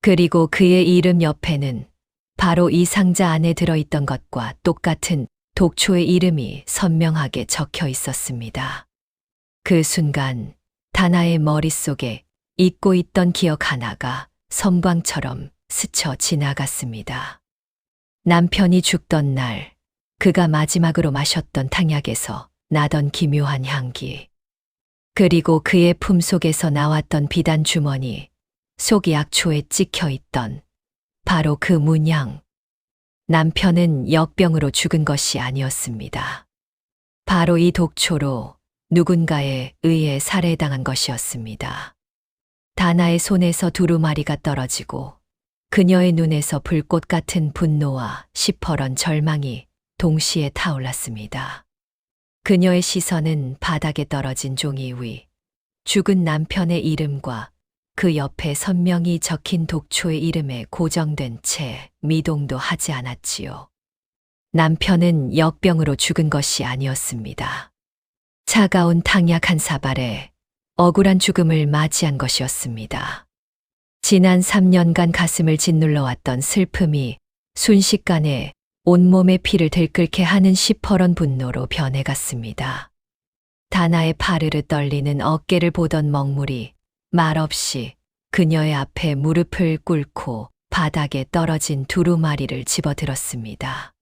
그리고 그의 이름 옆에는 바로 이 상자 안에 들어있던 것과 똑같은 독초의 이름이 선명하게 적혀 있었습니다. 그 순간 다나의 머릿속에 잊고 있던 기억 하나가 섬광처럼 스쳐 지나갔습니다. 남편이 죽던 날 그가 마지막으로 마셨던 탕약에서 나던 기묘한 향기, 그리고 그의 품속에서 나왔던 비단 주머니, 속 약초에 찍혀 있던 바로 그 문양. 남편은 역병으로 죽은 것이 아니었습니다. 바로 이 독초로 누군가에 의해 살해당한 것이었습니다. 다나의 손에서 두루마리가 떨어지고 그녀의 눈에서 불꽃 같은 분노와 시퍼런 절망이 동시에 타올랐습니다. 그녀의 시선은 바닥에 떨어진 종이 위, 죽은 남편의 이름과 그 옆에 선명히 적힌 독초의 이름에 고정된 채 미동도 하지 않았지요. 남편은 역병으로 죽은 것이 아니었습니다. 차가운 탕약 한 사발에 억울한 죽음을 맞이한 것이었습니다. 지난 3년간 가슴을 짓눌러왔던 슬픔이 순식간에 온몸의 피를 들끓게 하는 시퍼런 분노로 변해갔습니다. 다나의 파르르 떨리는 어깨를 보던 먹물이 말없이 그녀의 앞에 무릎을 꿇고 바닥에 떨어진 두루마리를 집어들었습니다.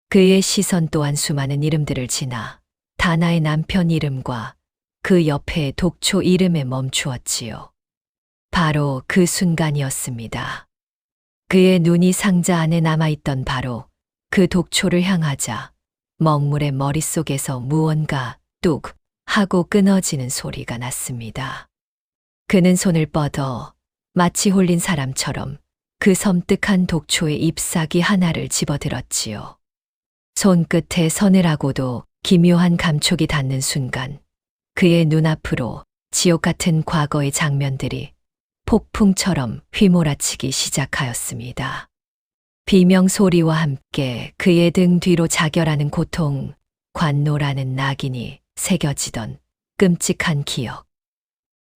그의 시선 또한 수많은 이름들을 지나 다나의 남편 이름과 그 옆에 독초 이름에 멈추었지요. 바로 그 순간이었습니다. 그의 눈이 상자 안에 남아있던 바로 그 독초를 향하자 먹물의 머릿속에서 무언가 뚝 하고 끊어지는 소리가 났습니다. 그는 손을 뻗어 마치 홀린 사람처럼 그 섬뜩한 독초의 잎사귀 하나를 집어들었지요. 손끝에 서늘하고도 기묘한 감촉이 닿는 순간 그의 눈앞으로 지옥 같은 과거의 장면들이 폭풍처럼 휘몰아치기 시작하였습니다. 비명 소리와 함께 그의 등 뒤로 자결하는 고통, 관노라는 낙인이 새겨지던 끔찍한 기억.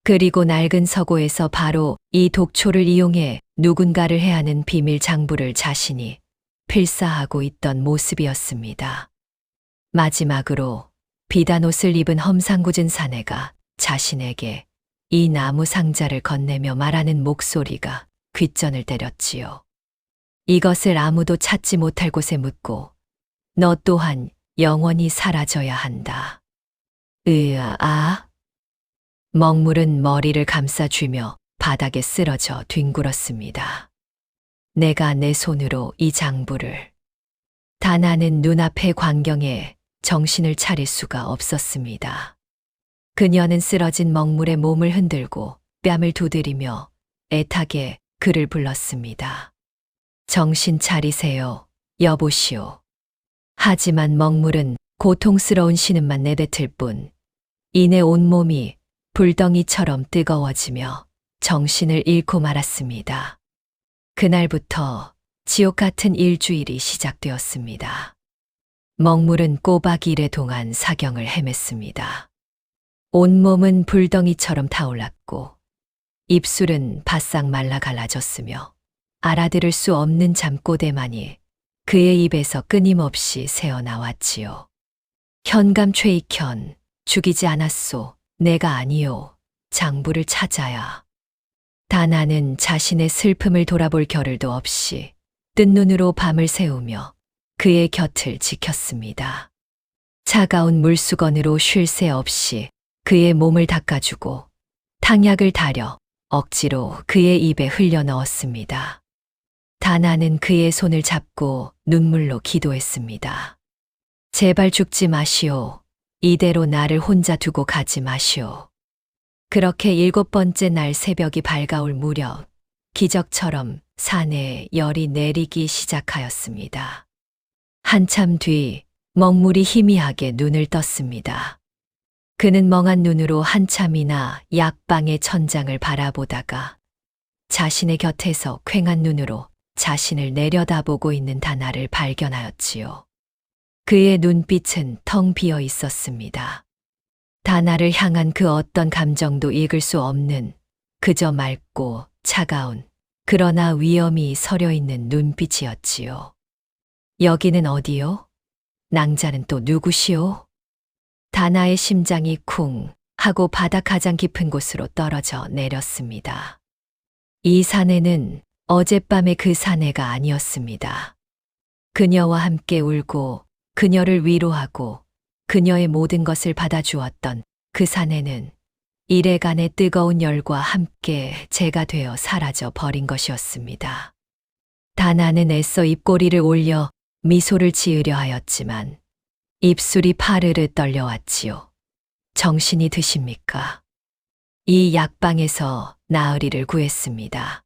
그리고 낡은 서고에서 바로 이 독초를 이용해 누군가를 해하는 비밀 장부를 자신이 필사하고 있던 모습이었습니다. 마지막으로 비단 옷을 입은 험상궂은 사내가 자신에게 이 나무 상자를 건네며 말하는 목소리가 귓전을 때렸지요. 이것을 아무도 찾지 못할 곳에 묻고 너 또한 영원히 사라져야 한다. 먹물은 머리를 감싸쥐며 바닥에 쓰러져 뒹굴었습니다. 내가 내 손으로 이 장부를. 다나는 눈앞의 광경에 정신을 차릴 수가 없었습니다. 그녀는 쓰러진 먹물의 몸을 흔들고 뺨을 두드리며 애타게 그를 불렀습니다. 정신 차리세요, 여보시오. 하지만 먹물은 고통스러운 신음만 내뱉을 뿐 이내 온몸이 불덩이처럼 뜨거워지며 정신을 잃고 말았습니다. 그날부터 지옥 같은 일주일이 시작되었습니다. 먹물은 꼬박 1회 동안 사경을 헤맸습니다. 온몸은 불덩이처럼 타올랐고 입술은 바싹 말라 갈라졌으며 알아들을 수 없는 잠꼬대만이 그의 입에서 끊임없이 새어나왔지요. 현감 최익현, 죽이지 않았소. 내가 아니요. 장부를 찾아야. 다나는 자신의 슬픔을 돌아볼 겨를도 없이 뜬 눈으로 밤을 새우며 그의 곁을 지켰습니다. 차가운 물수건으로 쉴 새 없이 그의 몸을 닦아주고 탕약을 다려 억지로 그의 입에 흘려 넣었습니다. 다나는 그의 손을 잡고 눈물로 기도했습니다. 제발 죽지 마시오. 이대로 나를 혼자 두고 가지 마시오. 그렇게 7번째 날 새벽이 밝아올 무렵 기적처럼 산에 열이 내리기 시작하였습니다. 한참 뒤 먹물이 희미하게 눈을 떴습니다. 그는 멍한 눈으로 한참이나 약방의 천장을 바라보다가 자신의 곁에서 퀭한 눈으로 자신을 내려다보고 있는 다나를 발견하였지요. 그의 눈빛은 텅 비어 있었습니다. 다나를 향한 그 어떤 감정도 읽을 수 없는 그저 맑고 차가운 그러나 위험이 서려 있는 눈빛이었지요. 여기는 어디요? 낭자는 또 누구시오? 다나의 심장이 쿵 하고 바닥 가장 깊은 곳으로 떨어져 내렸습니다. 이 사내는 어젯밤의 그 사내가 아니었습니다. 그녀와 함께 울고 그녀를 위로하고 그녀의 모든 것을 받아주었던 그 사내는 이래간의 뜨거운 열과 함께 재가 되어 사라져 버린 것이었습니다. 다나는 애써 입꼬리를 올려 미소를 지으려 하였지만 입술이 파르르 떨려왔지요. 정신이 드십니까? 이 약방에서 나으리를 구했습니다.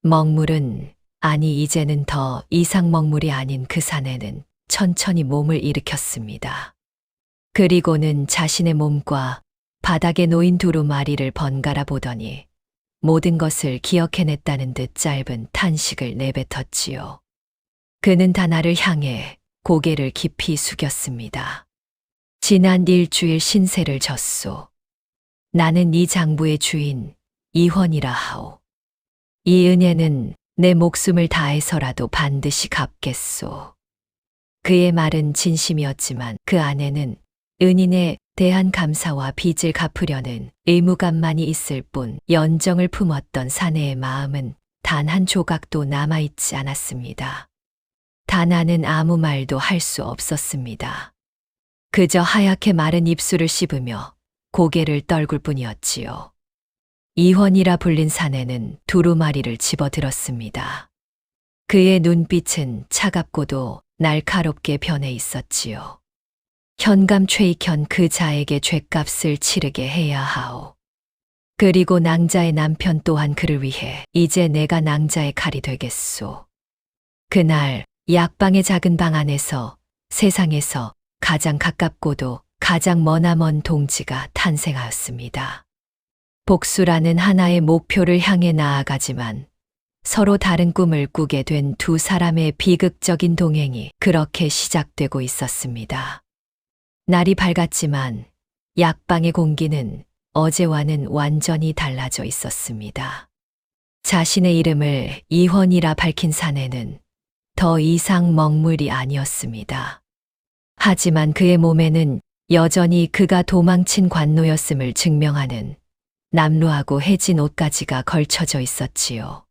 먹물은, 아니 이제는 더 이상 먹물이 아닌 그 사내는 천천히 몸을 일으켰습니다. 그리고는 자신의 몸과 바닥에 놓인 두루마리를 번갈아 보더니 모든 것을 기억해냈다는 듯 짧은 탄식을 내뱉었지요. 그는 다나를 향해 고개를 깊이 숙였습니다. 지난 일주일 신세를 졌소. 나는 이 장부의 주인 이헌이라 하오. 이 은혜는 내 목숨을 다해서라도 반드시 갚겠소. 그의 말은 진심이었지만 그 안에는 은인에 대한 감사와 빚을 갚으려는 의무감만이 있을 뿐 연정을 품었던 사내의 마음은 단 한 조각도 남아있지 않았습니다. 다나는 아무 말도 할 수 없었습니다. 그저 하얗게 마른 입술을 씹으며 고개를 떨굴 뿐이었지요. 이헌이라 불린 사내는 두루마리를 집어들었습니다. 그의 눈빛은 차갑고도 날카롭게 변해 있었지요. 현감 최익현 그 자에게 죗값을 치르게 해야 하오. 그리고 낭자의 남편 또한 그를 위해 이제 내가 낭자의 칼이 되겠소. 그날 약방의 작은 방 안에서 세상에서 가장 가깝고도 가장 머나먼 동지가 탄생하였습니다. 복수라는 하나의 목표를 향해 나아가지만 서로 다른 꿈을 꾸게 된 두 사람의 비극적인 동행이 그렇게 시작되고 있었습니다. 날이 밝았지만 약방의 공기는 어제와는 완전히 달라져 있었습니다. 자신의 이름을 이헌이라 밝힌 사내는 더 이상 먹물이 아니었습니다. 하지만 그의 몸에는 여전히 그가 도망친 관노였음을 증명하는 남루하고 해진 옷가지가 걸쳐져 있었지요.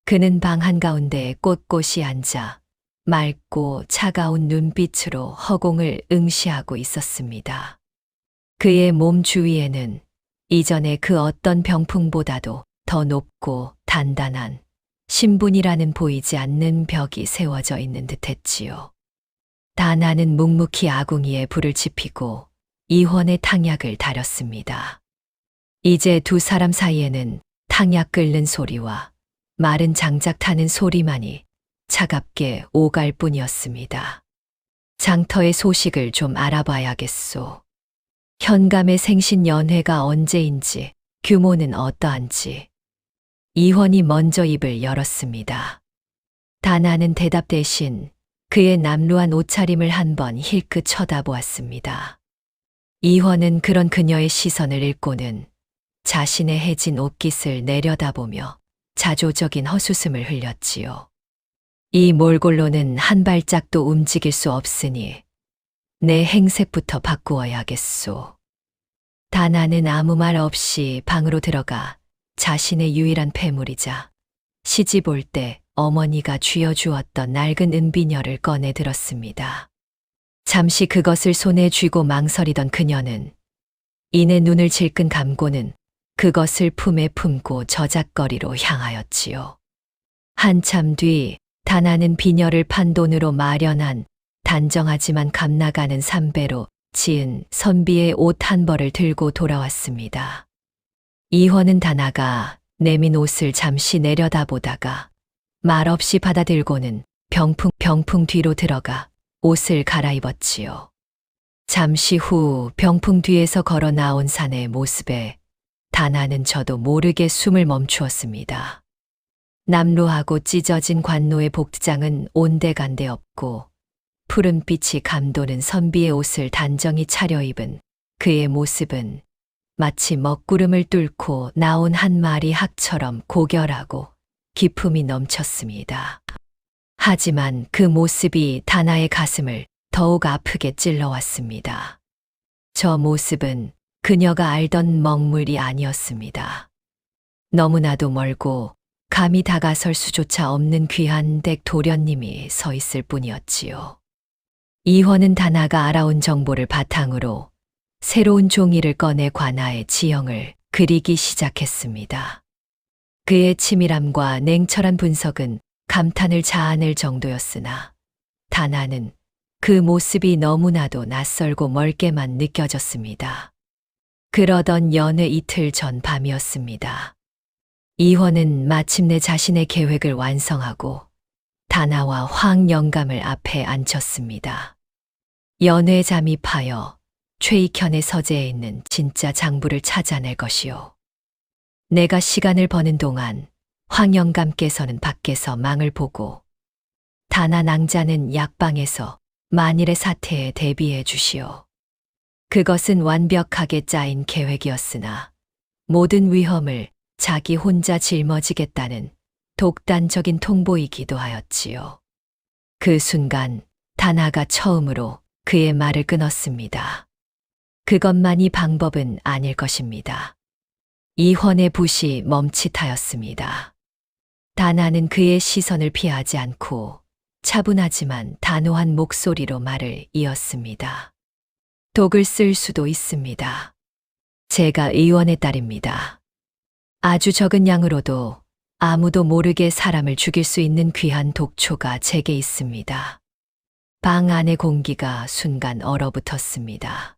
그는 방 한가운데 꼿꼿이 앉아 맑고 차가운 눈빛으로 허공을 응시하고 있었습니다. 그의 몸 주위에는 이전의 그 어떤 병풍보다도 더 높고 단단한 신분이라는 보이지 않는 벽이 세워져 있는 듯했지요. 다나는 묵묵히 아궁이에 불을 지피고 이헌의 탕약을 다렸습니다. 이제 두 사람 사이에는 탕약 끓는 소리와 마른 장작 타는 소리만이 차갑게 오갈 뿐이었습니다. 장터의 소식을 좀 알아봐야겠소. 현감의 생신 연회가 언제인지, 규모는 어떠한지. 이헌이 먼저 입을 열었습니다. 다나는 대답 대신 그의 남루한 옷차림을 한번 힐끗 쳐다보았습니다. 이헌은 그런 그녀의 시선을 읽고는 자신의 해진 옷깃을 내려다보며 자조적인 헛웃음을 흘렸지요. 이 몰골로는 한 발짝도 움직일 수 없으니 내 행색부터 바꾸어야겠소. 다나는 아무 말 없이 방으로 들어가 자신의 유일한 폐물이자 시집 올 때 어머니가 쥐어주었던 낡은 은비녀를 꺼내 들었습니다. 잠시 그것을 손에 쥐고 망설이던 그녀는 이내 눈을 질끈 감고는 그것을 품에 품고 저작거리로 향하였지요. 한참 뒤 다나는 비녀를 판 돈으로 마련한 단정하지만 값나가는 삼배로 지은 선비의 옷 한 벌을 들고 돌아왔습니다. 이헌은 다나가 내민 옷을 잠시 내려다보다가 말없이 받아들고는 병풍 뒤로 들어가 옷을 갈아입었지요. 잠시 후 병풍 뒤에서 걸어 나온 사내의 모습에 다나는 저도 모르게 숨을 멈추었습니다. 남루하고 찢어진 관노의 복장은 온데간데 없고 푸른빛이 감도는 선비의 옷을 단정히 차려입은 그의 모습은 마치 먹구름을 뚫고 나온 한 마리 학처럼 고결하고 기품이 넘쳤습니다. 하지만 그 모습이 다나의 가슴을 더욱 아프게 찔러왔습니다. 저 모습은 그녀가 알던 먹물이 아니었습니다. 너무나도 멀고 감히 다가설 수조차 없는 귀한 댁 도련님이 서 있을 뿐이었지요. 이헌은 다나가 알아온 정보를 바탕으로 새로운 종이를 꺼내 관아의 지형을 그리기 시작했습니다. 그의 치밀함과 냉철한 분석은 감탄을 자아낼 정도였으나 다나는 그 모습이 너무나도 낯설고 멀게만 느껴졌습니다. 그러던 연회 이틀 전 밤이었습니다. 이헌은 마침내 자신의 계획을 완성하고 다나와 황영감을 앞에 앉혔습니다. 연회 잠입하여 최익현의 서재에 있는 진짜 장부를 찾아낼 것이요. 내가 시간을 버는 동안 황영감께서는 밖에서 망을 보고 다나 낭자는 약방에서 만일의 사태에 대비해 주시오. 그것은 완벽하게 짜인 계획이었으나 모든 위험을 자기 혼자 짊어지겠다는 독단적인 통보이기도 하였지요. 그 순간 다나가 처음으로 그의 말을 끊었습니다. 그것만이 방법은 아닐 것입니다. 이헌의 붓이 멈칫하였습니다. 다나는 그의 시선을 피하지 않고 차분하지만 단호한 목소리로 말을 이었습니다. 독을 쓸 수도 있습니다. 제가 의원의 딸입니다. 아주 적은 양으로도 아무도 모르게 사람을 죽일 수 있는 귀한 독초가 제게 있습니다. 방 안의 공기가 순간 얼어붙었습니다.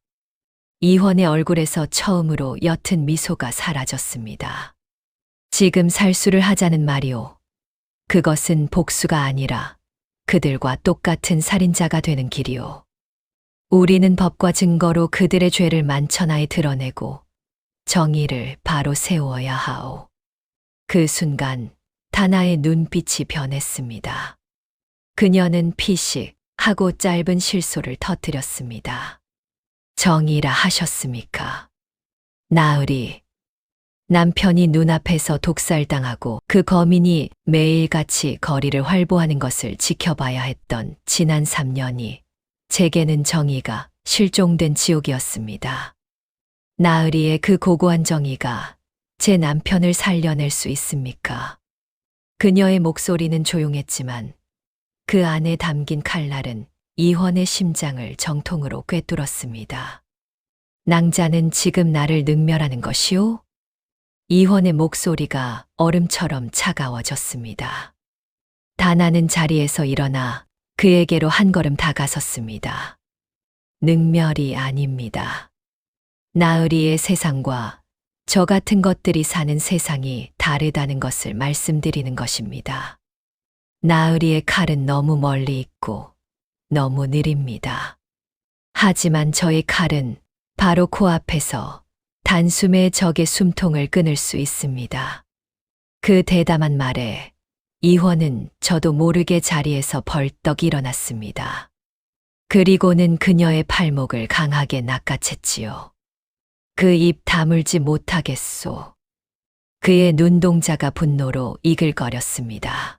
이헌의 얼굴에서 처음으로 옅은 미소가 사라졌습니다. 지금 살수를 하자는 말이오. 그것은 복수가 아니라 그들과 똑같은 살인자가 되는 길이오. 우리는 법과 증거로 그들의 죄를 만천하에 드러내고 정의를 바로 세워야 하오. 그 순간 다나의 눈빛이 변했습니다. 그녀는 피식 하고 짧은 실소를 터뜨렸습니다. 정의라 하셨습니까? 나으리. 남편이 눈앞에서 독살당하고 그 거민이 매일같이 거리를 활보하는 것을 지켜봐야 했던 지난 3년이 제게는 정의가 실종된 지옥이었습니다. 나으리의 그 고고한 정의가 제 남편을 살려낼 수 있습니까? 그녀의 목소리는 조용했지만 그 안에 담긴 칼날은 이헌의 심장을 정통으로 꿰뚫었습니다. 낭자는 지금 나를 능멸하는 것이오? 이헌의 목소리가 얼음처럼 차가워졌습니다. 다나는 자리에서 일어나 그에게로 한 걸음 다가섰습니다. 능멸이 아닙니다. 나으리의 세상과 저 같은 것들이 사는 세상이 다르다는 것을 말씀드리는 것입니다. 나으리의 칼은 너무 멀리 있고 너무 느립니다. 하지만 저의 칼은 바로 코앞에서 단숨에 적의 숨통을 끊을 수 있습니다. 그 대담한 말에 이헌은 저도 모르게 자리에서 벌떡 일어났습니다. 그리고는 그녀의 팔목을 강하게 낚아챘지요. 그 입 다물지 못하겠소. 그의 눈동자가 분노로 이글거렸습니다.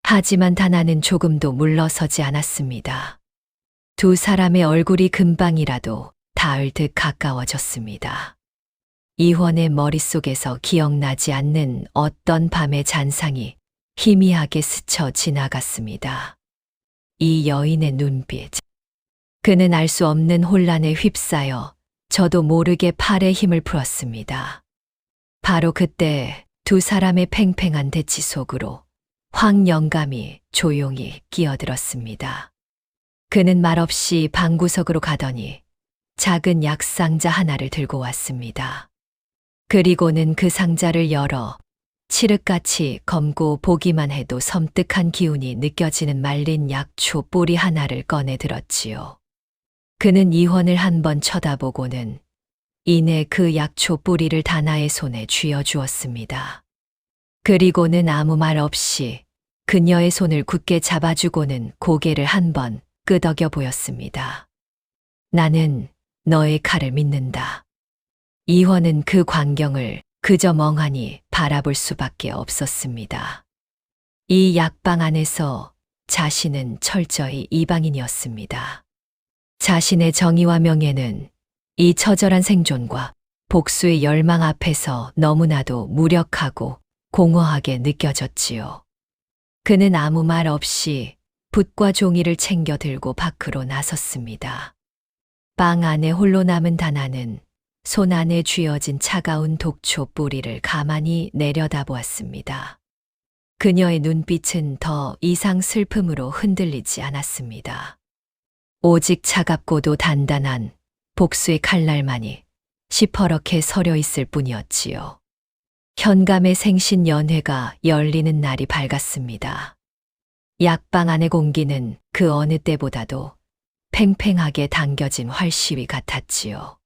하지만 다나는 조금도 물러서지 않았습니다. 두 사람의 얼굴이 금방이라도 닿을 듯 가까워졌습니다. 이헌의 머릿속에서 기억나지 않는 어떤 밤의 잔상이 희미하게 스쳐 지나갔습니다. 이 여인의 눈빛. 그는 알 수 없는 혼란에 휩싸여 저도 모르게 팔에 힘을 풀었습니다. 바로 그때 두 사람의 팽팽한 대치 속으로 황 영감이 조용히 끼어들었습니다. 그는 말없이 방구석으로 가더니 작은 약상자 하나를 들고 왔습니다. 그리고는 그 상자를 열어 칠흑같이 검고 보기만 해도 섬뜩한 기운이 느껴지는 말린 약초 뿌리 하나를 꺼내 들었지요. 그는 이헌을 한번 쳐다보고는 이내 그 약초 뿌리를 다나의 손에 쥐어주었습니다. 그리고는 아무 말 없이 그녀의 손을 굳게 잡아주고는 고개를 한번 끄덕여 보였습니다. 나는 너의 칼을 믿는다. 이헌은 그 광경을 그저 멍하니 바라볼 수밖에 없었습니다. 이 약방 안에서 자신은 철저히 이방인이었습니다. 자신의 정의와 명예는 이 처절한 생존과 복수의 열망 앞에서 너무나도 무력하고 공허하게 느껴졌지요. 그는 아무 말 없이 붓과 종이를 챙겨 들고 밖으로 나섰습니다. 방 안에 홀로 남은 다나는 손 안에 쥐어진 차가운 독초 뿌리를 가만히 내려다보았습니다. 그녀의 눈빛은 더 이상 슬픔으로 흔들리지 않았습니다. 오직 차갑고도 단단한 복수의 칼날만이 시퍼렇게 서려 있을 뿐이었지요. 현감의 생신 연회가 열리는 날이 밝았습니다. 약방 안의 공기는 그 어느 때보다도 팽팽하게 당겨진 활시위 같았지요.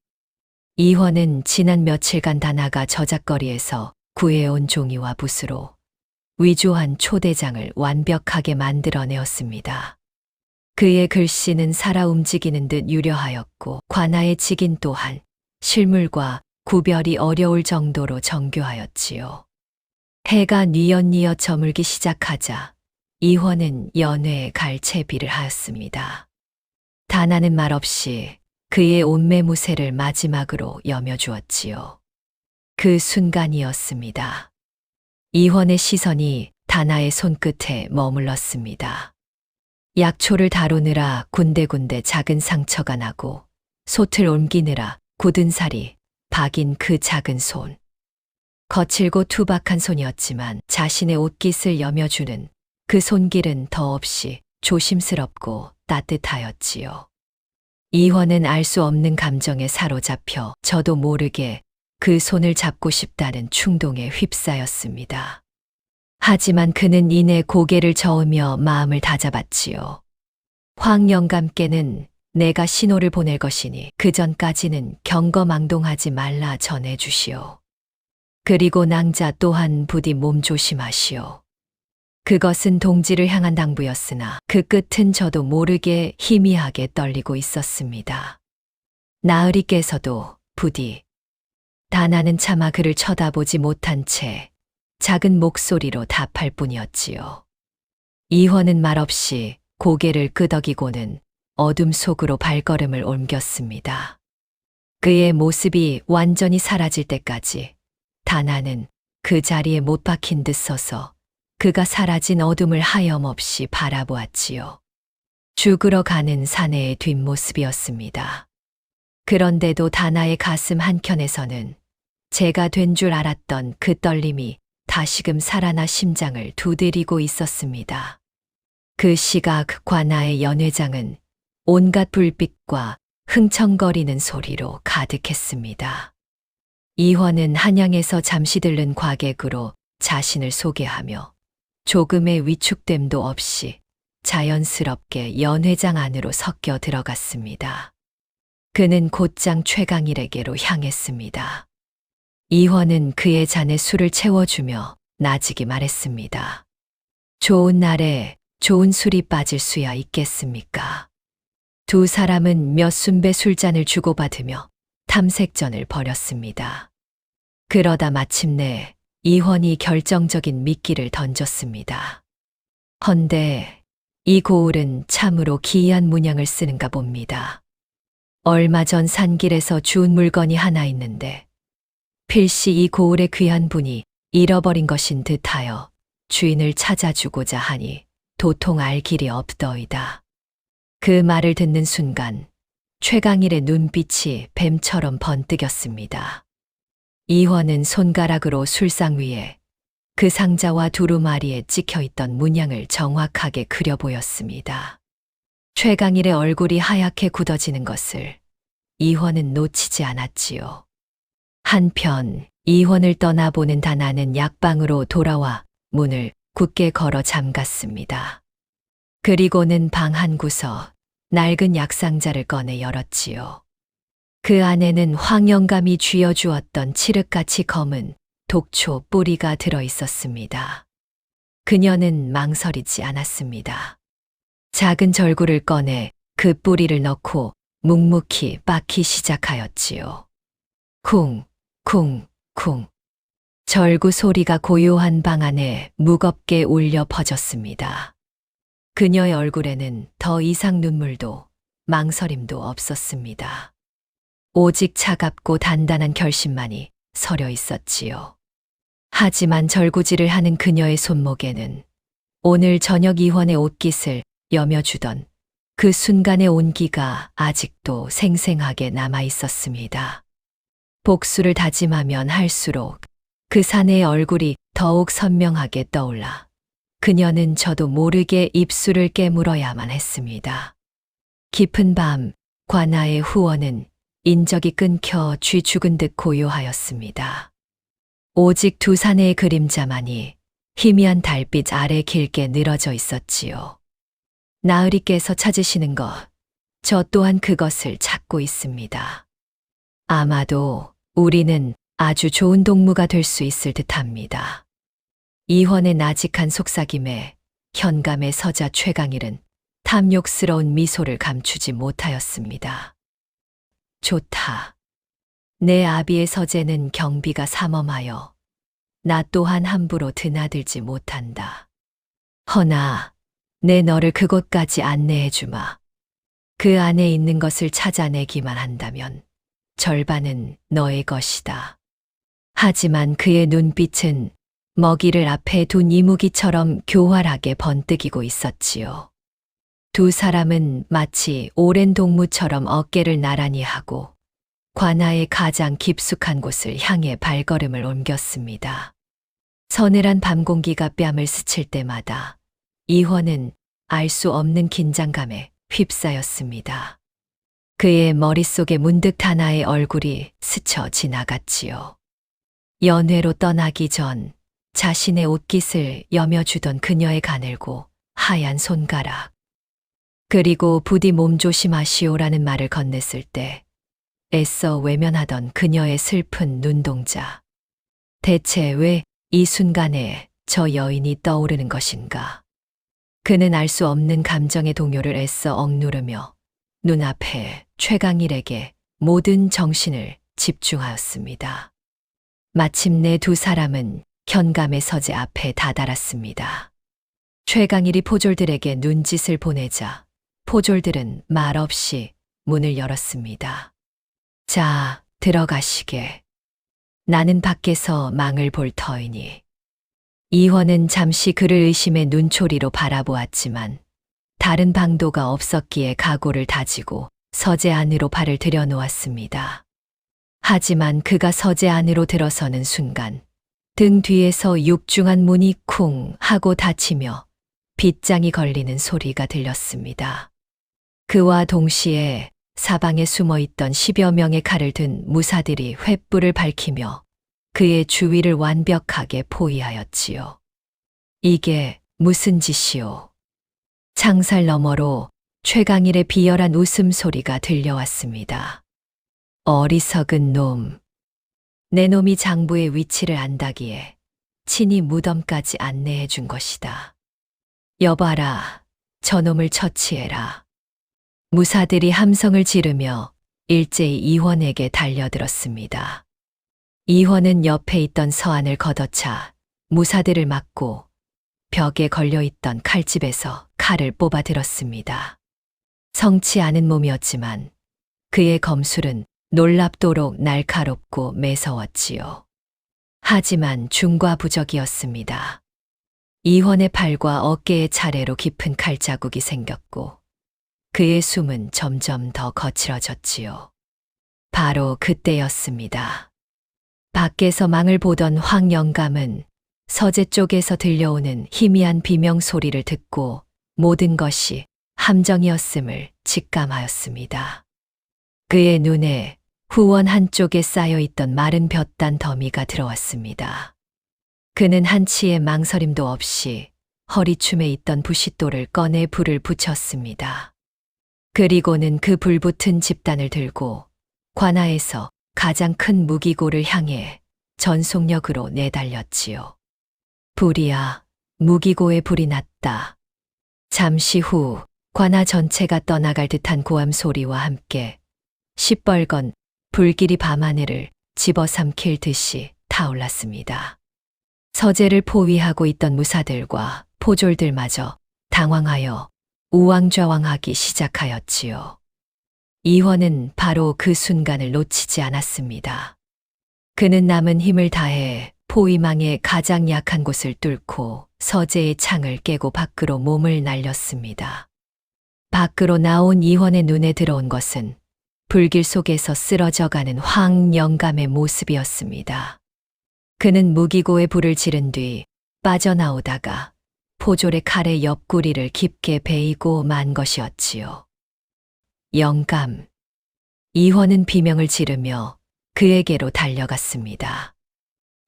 이헌은 지난 며칠간 다나가 저작거리에서 구해온 종이와 붓으로 위조한 초대장을 완벽하게 만들어내었습니다. 그의 글씨는 살아 움직이는 듯 유려하였고 관아의 직인 또한 실물과 구별이 어려울 정도로 정교하였지요. 해가 뉘엿뉘엿 저물기 시작하자 이화는 연회에 갈 채비를 하였습니다. 다나는 말없이 그의 옷매무새를 마지막으로 여며주었지요. 그 순간이었습니다. 이화의 시선이 다나의 손끝에 머물렀습니다. 약초를 다루느라 군데군데 작은 상처가 나고 솥을 옮기느라 굳은 살이 박인 그 작은 손. 거칠고 투박한 손이었지만 자신의 옷깃을 여며주는 그 손길은 더없이 조심스럽고 따뜻하였지요. 이화는 알 수 없는 감정에 사로잡혀 저도 모르게 그 손을 잡고 싶다는 충동에 휩싸였습니다. 하지만 그는 이내 고개를 저으며 마음을 다잡았지요. 황 영감께는 내가 신호를 보낼 것이니 그 전까지는 경거망동하지 말라 전해주시오. 그리고 낭자 또한 부디 몸조심하시오. 그것은 동지를 향한 당부였으나 그 끝은 저도 모르게 희미하게 떨리고 있었습니다. 나으리께서도 부디. 다나는 차마 그를 쳐다보지 못한 채 작은 목소리로 답할 뿐이었지요. 이화는 말없이 고개를 끄덕이고는 어둠 속으로 발걸음을 옮겼습니다. 그의 모습이 완전히 사라질 때까지 다나는 그 자리에 못 박힌 듯 서서 그가 사라진 어둠을 하염없이 바라보았지요. 죽으러 가는 사내의 뒷모습이었습니다. 그런데도 다나의 가슴 한켠에서는 제가 된 줄 알았던 그 떨림이 다시금 살아나 심장을 두드리고 있었습니다. 그 시각 관아의 연회장은 온갖 불빛과 흥청거리는 소리로 가득했습니다. 이화는 한양에서 잠시 들른 과객으로 자신을 소개하며 조금의 위축됨도 없이 자연스럽게 연회장 안으로 섞여 들어갔습니다. 그는 곧장 최강일에게로 향했습니다. 이화는 그의 잔에 술을 채워주며 나직이 말했습니다. 좋은 날에 좋은 술이 빠질 수야 있겠습니까? 두 사람은 몇 순배 술잔을 주고받으며 탐색전을 벌였습니다. 그러다 마침내 이환이 결정적인 미끼를 던졌습니다. 헌데 이 고을은 참으로 기이한 문양을 쓰는가 봅니다. 얼마 전 산길에서 주운 물건이 하나 있는데 필시 이 고을의 귀한 분이 잃어버린 것인 듯하여 주인을 찾아주고자 하니 도통 알 길이 없더이다. 그 말을 듣는 순간 최강일의 눈빛이 뱀처럼 번뜩였습니다. 이화는 손가락으로 술상 위에 그 상자와 두루마리에 찍혀있던 문양을 정확하게 그려 보였습니다. 최강일의 얼굴이 하얗게 굳어지는 것을 이화는 놓치지 않았지요. 한편 이환을 떠나보는 다나는 약방으로 돌아와 문을 굳게 걸어 잠갔습니다. 그리고는 방 한 구석 낡은 약상자를 꺼내 열었지요. 그 안에는 황영감이 쥐어주었던 칠흑같이 검은 독초 뿌리가 들어 있었습니다. 그녀는 망설이지 않았습니다. 작은 절구를 꺼내 그 뿌리를 넣고 묵묵히 빻기 시작하였지요. 쿵, 쿵, 쿵. 절구 소리가 고요한 방 안에 무겁게 울려 퍼졌습니다. 그녀의 얼굴에는 더 이상 눈물도 망설임도 없었습니다. 오직 차갑고 단단한 결심만이 서려 있었지요. 하지만 절구질을 하는 그녀의 손목에는 오늘 저녁 이환의 옷깃을 여며주던 그 순간의 온기가 아직도 생생하게 남아 있었습니다. 복수를 다짐하면 할수록 그 사내의 얼굴이 더욱 선명하게 떠올라 그녀는 저도 모르게 입술을 깨물어야만 했습니다. 깊은 밤 관아의 후원은 인적이 끊겨 쥐 죽은 듯 고요하였습니다. 오직 두 사내의 그림자만이 희미한 달빛 아래 길게 늘어져 있었지요. 나으리께서 찾으시는 것, 저 또한 그것을 찾고 있습니다. 아마도 우리는 아주 좋은 동무가 될 수 있을 듯합니다. 이환의 나직한 속삭임에 현감의 서자 최강일은 탐욕스러운 미소를 감추지 못하였습니다. 좋다. 내 아비의 서재는 경비가 삼엄하여 나 또한 함부로 드나들지 못한다. 허나 내 너를 그곳까지 안내해 주마. 그 안에 있는 것을 찾아내기만 한다면 절반은 너의 것이다. 하지만 그의 눈빛은 먹이를 앞에 둔 이무기처럼 교활하게 번뜩이고 있었지요. 두 사람은 마치 오랜 동무처럼 어깨를 나란히 하고 관아의 가장 깊숙한 곳을 향해 발걸음을 옮겼습니다. 서늘한 밤 공기가 뺨을 스칠 때마다 이화는 알 수 없는 긴장감에 휩싸였습니다. 그의 머릿속에 문득 다나의 얼굴이 스쳐 지나갔지요. 연회로 떠나기 전 자신의 옷깃을 여며주던 그녀의 가늘고 하얀 손가락, 그리고 부디 몸조심하시오라는 말을 건넸을 때 애써 외면하던 그녀의 슬픈 눈동자. 대체 왜 이 순간에 저 여인이 떠오르는 것인가? 그는 알 수 없는 감정의 동요를 애써 억누르며 눈앞에 최강일에게 모든 정신을 집중하였습니다. 마침내 두 사람은 현감의 서재 앞에 다다랐습니다. 최강일이 포졸들에게 눈짓을 보내자 포졸들은 말없이 문을 열었습니다. 자, 들어가시게. 나는 밖에서 망을 볼 터이니. 이화는 잠시 그를 의심의 눈초리로 바라보았지만 다른 방도가 없었기에 각오를 다지고 서재 안으로 발을 들여놓았습니다. 하지만 그가 서재 안으로 들어서는 순간 등 뒤에서 육중한 문이 쿵 하고 닫히며 빗장이 걸리는 소리가 들렸습니다. 그와 동시에 사방에 숨어있던 10여 명의 칼을 든 무사들이 횃불을 밝히며 그의 주위를 완벽하게 포위하였지요. 이게 무슨 짓이오? 창살 너머로 최강일의 비열한 웃음소리가 들려왔습니다. 어리석은 놈. 내 놈이 장부의 위치를 안다기에 친히 무덤까지 안내해 준 것이다. 여봐라, 저놈을 처치해라. 무사들이 함성을 지르며 일제히 이원에게 달려들었습니다. 이원은 옆에 있던 서안을 걷어차 무사들을 막고 벽에 걸려있던 칼집에서 칼을 뽑아 들었습니다. 성치 않은 몸이었지만 그의 검술은 놀랍도록 날카롭고 매서웠지요. 하지만 중과부적이었습니다. 이원의 팔과 어깨에 차례로 깊은 칼자국이 생겼고 그의 숨은 점점 더 거칠어졌지요. 바로 그때였습니다. 밖에서 망을 보던 황영감은 서재 쪽에서 들려오는 희미한 비명 소리를 듣고 모든 것이 함정이었음을 직감하였습니다. 그의 눈에 후원 한쪽에 쌓여있던 마른 볕단 더미가 들어왔습니다. 그는 한치의 망설임도 없이 허리춤에 있던 부싯돌을 꺼내 불을 붙였습니다. 그리고는 그 불붙은 집단을 들고 관아에서 가장 큰 무기고를 향해 전속력으로 내달렸지요. 불이야, 무기고에 불이 났다. 잠시 후 관아 전체가 떠나갈 듯한 고함 소리와 함께 시뻘건 불길이 밤하늘을 집어삼킬 듯이 타올랐습니다. 서재를 포위하고 있던 무사들과 포졸들마저 당황하여 우왕좌왕하기 시작하였지요. 이원은 바로 그 순간을 놓치지 않았습니다. 그는 남은 힘을 다해 포위망의 가장 약한 곳을 뚫고 서재의 창을 깨고 밖으로 몸을 날렸습니다. 밖으로 나온 이원의 눈에 들어온 것은 불길 속에서 쓰러져가는 황영감의 모습이었습니다. 그는 무기고에 불을 지른 뒤 빠져나오다가 포졸의 칼의 옆구리를 깊게 베이고 만 것이었지요. 영감. 이원은 비명을 지르며 그에게로 달려갔습니다.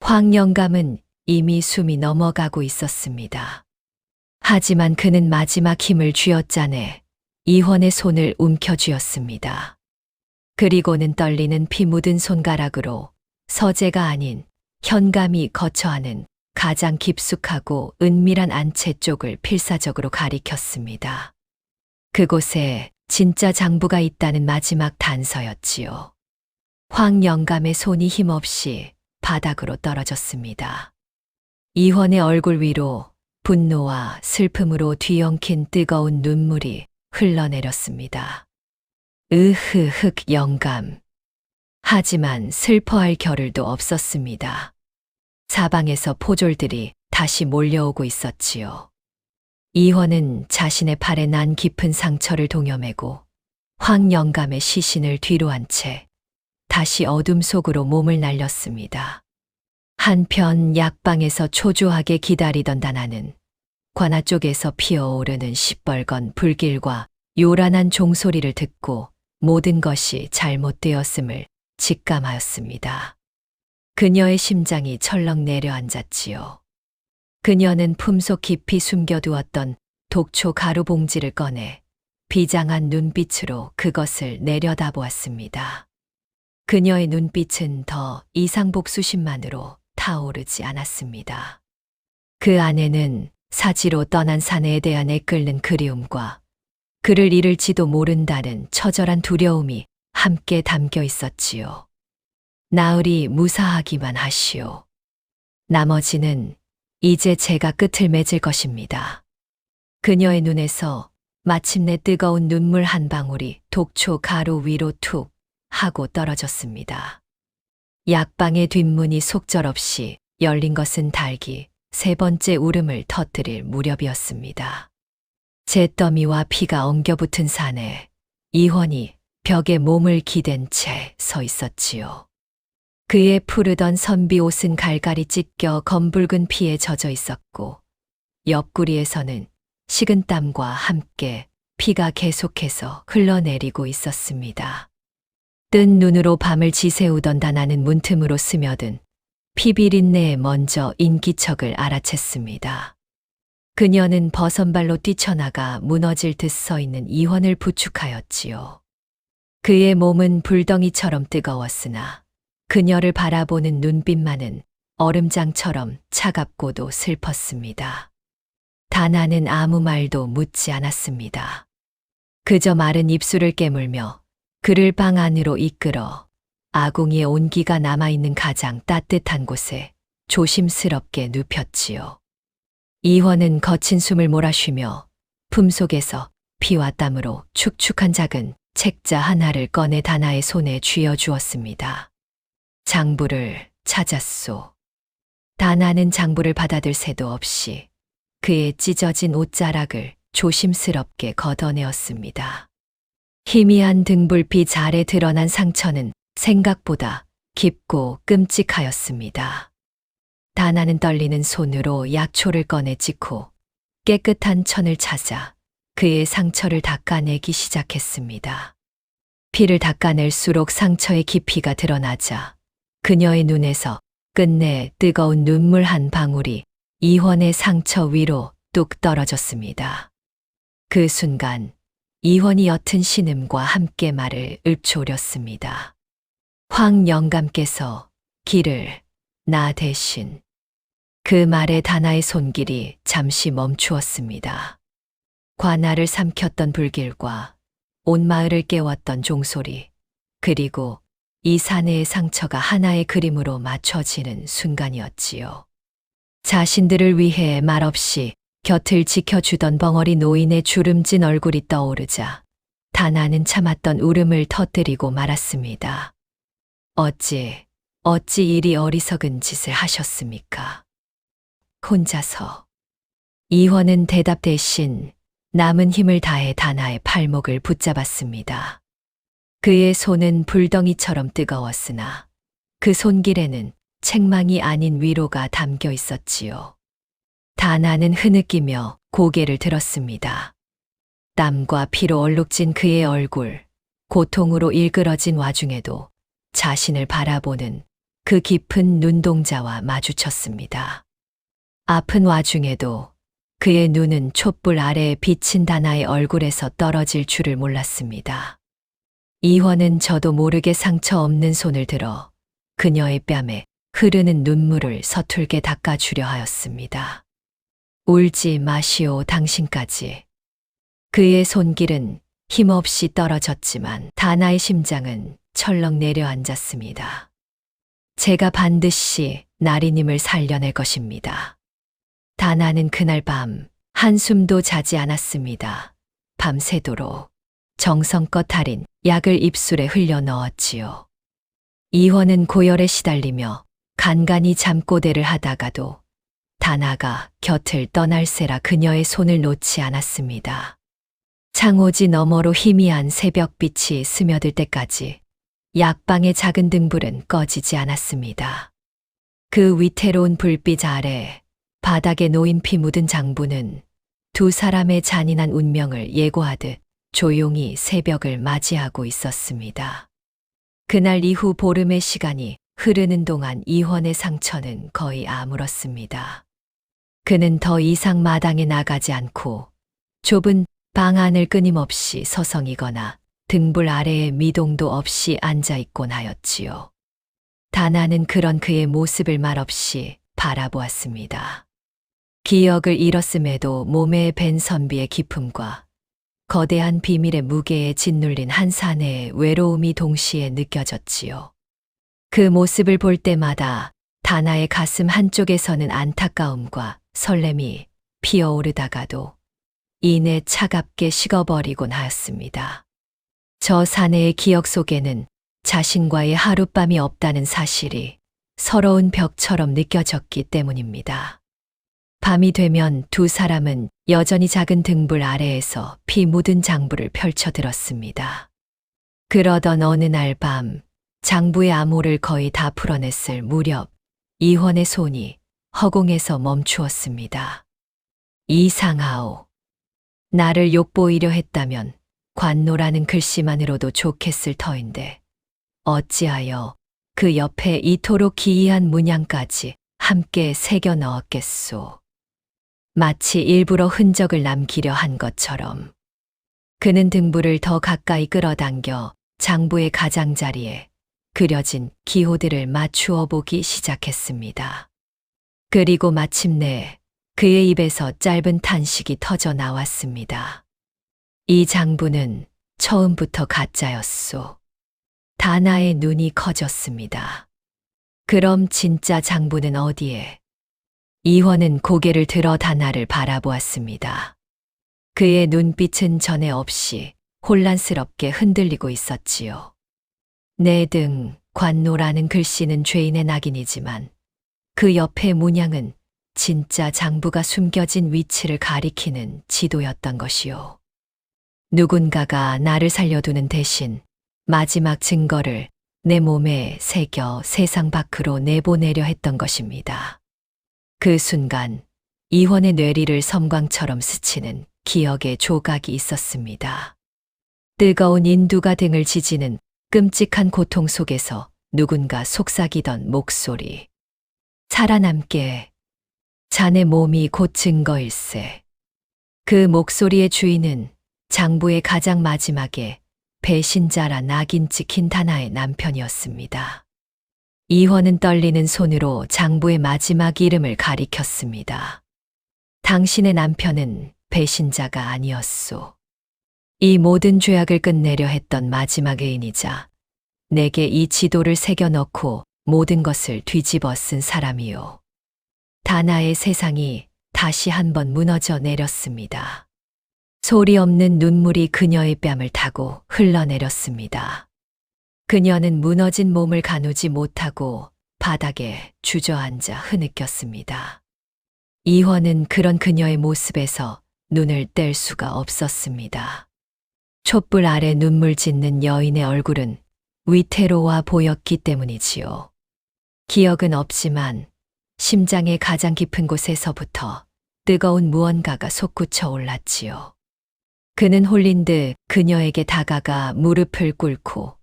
황영감은 이미 숨이 넘어가고 있었습니다. 하지만 그는 마지막 힘을 쥐어짜내 이원의 손을 움켜쥐었습니다. 그리고는 떨리는 피 묻은 손가락으로 서재가 아닌 현감이 거처하는 가장 깊숙하고 은밀한 안채 쪽을 필사적으로 가리켰습니다. 그곳에 진짜 장부가 있다는 마지막 단서였지요. 황영감의 손이 힘없이 바닥으로 떨어졌습니다. 이원의 얼굴 위로 분노와 슬픔으로 뒤엉킨 뜨거운 눈물이 흘러내렸습니다. 으흐흑 영감. 하지만 슬퍼할 겨를도 없었습니다. 사방에서 포졸들이 다시 몰려오고 있었지요. 이헌은 자신의 팔에 난 깊은 상처를 동여매고 황 영감의 시신을 뒤로 한 채 다시 어둠 속으로 몸을 날렸습니다. 한편 약방에서 초조하게 기다리던 다나는 관아 쪽에서 피어오르는 시뻘건 불길과 요란한 종소리를 듣고 모든 것이 잘못되었음을 직감하였습니다. 그녀의 심장이 철렁 내려앉았지요. 그녀는 품속 깊이 숨겨두었던 독초 가루 봉지를 꺼내 비장한 눈빛으로 그것을 내려다보았습니다. 그녀의 눈빛은 더 이상 복수심만으로 타오르지 않았습니다. 그 안에는 사지로 떠난 사내에 대한 애끓는 그리움과 그를 잃을지도 모른다는 처절한 두려움이 함께 담겨 있었지요. 나으리 무사하기만 하시오. 나머지는 이제 제가 끝을 맺을 것입니다. 그녀의 눈에서 마침내 뜨거운 눈물 한 방울이 독초 가루 위로 툭 하고 떨어졌습니다. 약방의 뒷문이 속절없이 열린 것은 달기 세 번째 울음을 터뜨릴 무렵이었습니다. 잿더미와 피가 엉겨붙은 산에 이헌이 벽에 몸을 기댄 채 서 있었지요. 그의 푸르던 선비 옷은 갈갈이 찢겨 검붉은 피에 젖어 있었고 옆구리에서는 식은 땀과 함께 피가 계속해서 흘러내리고 있었습니다. 뜬 눈으로 밤을 지새우던 다나는 문틈으로 스며든 피비린내에 먼저 인기척을 알아챘습니다. 그녀는 버선발로 뛰쳐나가 무너질 듯 서 있는 이헌을 부축하였지요. 그의 몸은 불덩이처럼 뜨거웠으나 그녀를 바라보는 눈빛만은 얼음장처럼 차갑고도 슬펐습니다. 다나는 아무 말도 묻지 않았습니다. 그저 마른 입술을 깨물며 그를 방 안으로 이끌어 아궁이의 온기가 남아있는 가장 따뜻한 곳에 조심스럽게 눕혔지요. 이헌은 거친 숨을 몰아쉬며 품속에서 피와 땀으로 축축한 작은 책자 하나를 꺼내 다나의 손에 쥐어주었습니다. 장부를 찾았소. 다나는 장부를 받아들 새도 없이 그의 찢어진 옷자락을 조심스럽게 걷어내었습니다. 희미한 등불빛 아래 드러난 상처는 생각보다 깊고 끔찍하였습니다. 다나는 떨리는 손으로 약초를 꺼내 찍고 깨끗한 천을 찾아 그의 상처를 닦아내기 시작했습니다. 피를 닦아낼수록 상처의 깊이가 드러나자 그녀의 눈에서 끝내 뜨거운 눈물 한 방울이 이헌의 상처 위로 뚝 떨어졌습니다. 그 순간 이헌이 옅은 신음과 함께 말을 읊조렸습니다. 황 영감께서 길을 나 대신. 그 말에 다나의 손길이 잠시 멈추었습니다. 관아를 삼켰던 불길과 온 마을을 깨웠던 종소리, 그리고 이 사내의 상처가 하나의 그림으로 맞춰지는 순간이었지요. 자신들을 위해 말없이 곁을 지켜주던 벙어리 노인의 주름진 얼굴이 떠오르자 다나는 참았던 울음을 터뜨리고 말았습니다. 어찌 이리 어리석은 짓을 하셨습니까? 혼자서. 이헌은 대답 대신 남은 힘을 다해 다나의 팔목을 붙잡았습니다. 그의 손은 불덩이처럼 뜨거웠으나 그 손길에는 책망이 아닌 위로가 담겨 있었지요. 다나는 흐느끼며 고개를 들었습니다. 땀과 피로 얼룩진 그의 얼굴, 고통으로 일그러진 와중에도 자신을 바라보는 그 깊은 눈동자와 마주쳤습니다. 아픈 와중에도 그의 눈은 촛불 아래에 비친 다나의 얼굴에서 떨어질 줄을 몰랐습니다. 이헌은 저도 모르게 상처 없는 손을 들어 그녀의 뺨에 흐르는 눈물을 서툴게 닦아주려 하였습니다. 울지 마시오 당신까지. 그의 손길은 힘없이 떨어졌지만 다나의 심장은 철렁 내려앉았습니다. 제가 반드시 나리님을 살려낼 것입니다. 다나는 그날 밤 한숨도 자지 않았습니다. 밤새도록 정성껏 달인 약을 입술에 흘려 넣었지요. 이화는 고열에 시달리며 간간히 잠꼬대를 하다가도 다나가 곁을 떠날세라 그녀의 손을 놓지 않았습니다. 창호지 너머로 희미한 새벽빛이 스며들 때까지 약방의 작은 등불은 꺼지지 않았습니다. 그 위태로운 불빛 아래 바닥에 놓인 피 묻은 장부는 두 사람의 잔인한 운명을 예고하듯 조용히 새벽을 맞이하고 있었습니다. 그날 이후 보름의 시간이 흐르는 동안 이원의 상처는 거의 아물었습니다. 그는 더 이상 마당에 나가지 않고 좁은 방 안을 끊임없이 서성이거나 등불 아래에 미동도 없이 앉아있곤 하였지요. 다나는 그런 그의 모습을 말없이 바라보았습니다. 기억을 잃었음에도 몸에 밴 선비의 기품과 거대한 비밀의 무게에 짓눌린 한 사내의 외로움이 동시에 느껴졌지요. 그 모습을 볼 때마다 다나의 가슴 한쪽에서는 안타까움과 설렘이 피어오르다가도 이내 차갑게 식어버리곤 하였습니다. 저 사내의 기억 속에는 자신과의 하룻밤이 없다는 사실이 서러운 벽처럼 느껴졌기 때문입니다. 밤이 되면 두 사람은 여전히 작은 등불 아래에서 피 묻은 장부를 펼쳐들었습니다. 그러던 어느 날 밤 장부의 암호를 거의 다 풀어냈을 무렵 이원의 손이 허공에서 멈추었습니다. 이상하오. 나를 욕보이려 했다면 관노라는 글씨만으로도 좋겠을 터인데 어찌하여 그 옆에 이토록 기이한 문양까지 함께 새겨 넣었겠소. 마치 일부러 흔적을 남기려 한 것처럼. 그는 등불을 더 가까이 끌어당겨 장부의 가장자리에 그려진 기호들을 맞추어 보기 시작했습니다. 그리고 마침내 그의 입에서 짧은 탄식이 터져 나왔습니다. 이 장부는 처음부터 가짜였소. 다나의 눈이 커졌습니다. 그럼 진짜 장부는 어디에? 이원은 고개를 들어 다나를 바라보았습니다. 그의 눈빛은 전에 없이 혼란스럽게 흔들리고 있었지요. 내 등 관노라는 글씨는 죄인의 낙인이지만 그 옆의 문양은 진짜 장부가 숨겨진 위치를 가리키는 지도였던 것이요. 누군가가 나를 살려두는 대신 마지막 증거를 내 몸에 새겨 세상 밖으로 내보내려 했던 것입니다. 그 순간 이원의 뇌리를 섬광처럼 스치는 기억의 조각이 있었습니다. 뜨거운 인두가 등을 지지는 끔찍한 고통 속에서 누군가 속삭이던 목소리. 살아남게. 자네 몸이 곧 증거일세. 그 목소리의 주인은 장부의 가장 마지막에 배신자라 낙인 찍힌 다나의 남편이었습니다. 이원은 떨리는 손으로 장부의 마지막 이름을 가리켰습니다. 당신의 남편은 배신자가 아니었소. 이 모든 죄악을 끝내려 했던 마지막 애인이자 내게 이 지도를 새겨넣고 모든 것을 뒤집어 쓴 사람이요. 다나의 세상이 다시 한번 무너져 내렸습니다. 소리 없는 눈물이 그녀의 뺨을 타고 흘러내렸습니다. 그녀는 무너진 몸을 가누지 못하고 바닥에 주저앉아 흐느꼈습니다. 이원은 그런 그녀의 모습에서 눈을 뗄 수가 없었습니다. 촛불 아래 눈물 짓는 여인의 얼굴은 위태로워 보였기 때문이지요. 기억은 없지만 심장의 가장 깊은 곳에서부터 뜨거운 무언가가 솟구쳐 올랐지요. 그는 홀린 듯 그녀에게 다가가 무릎을 꿇고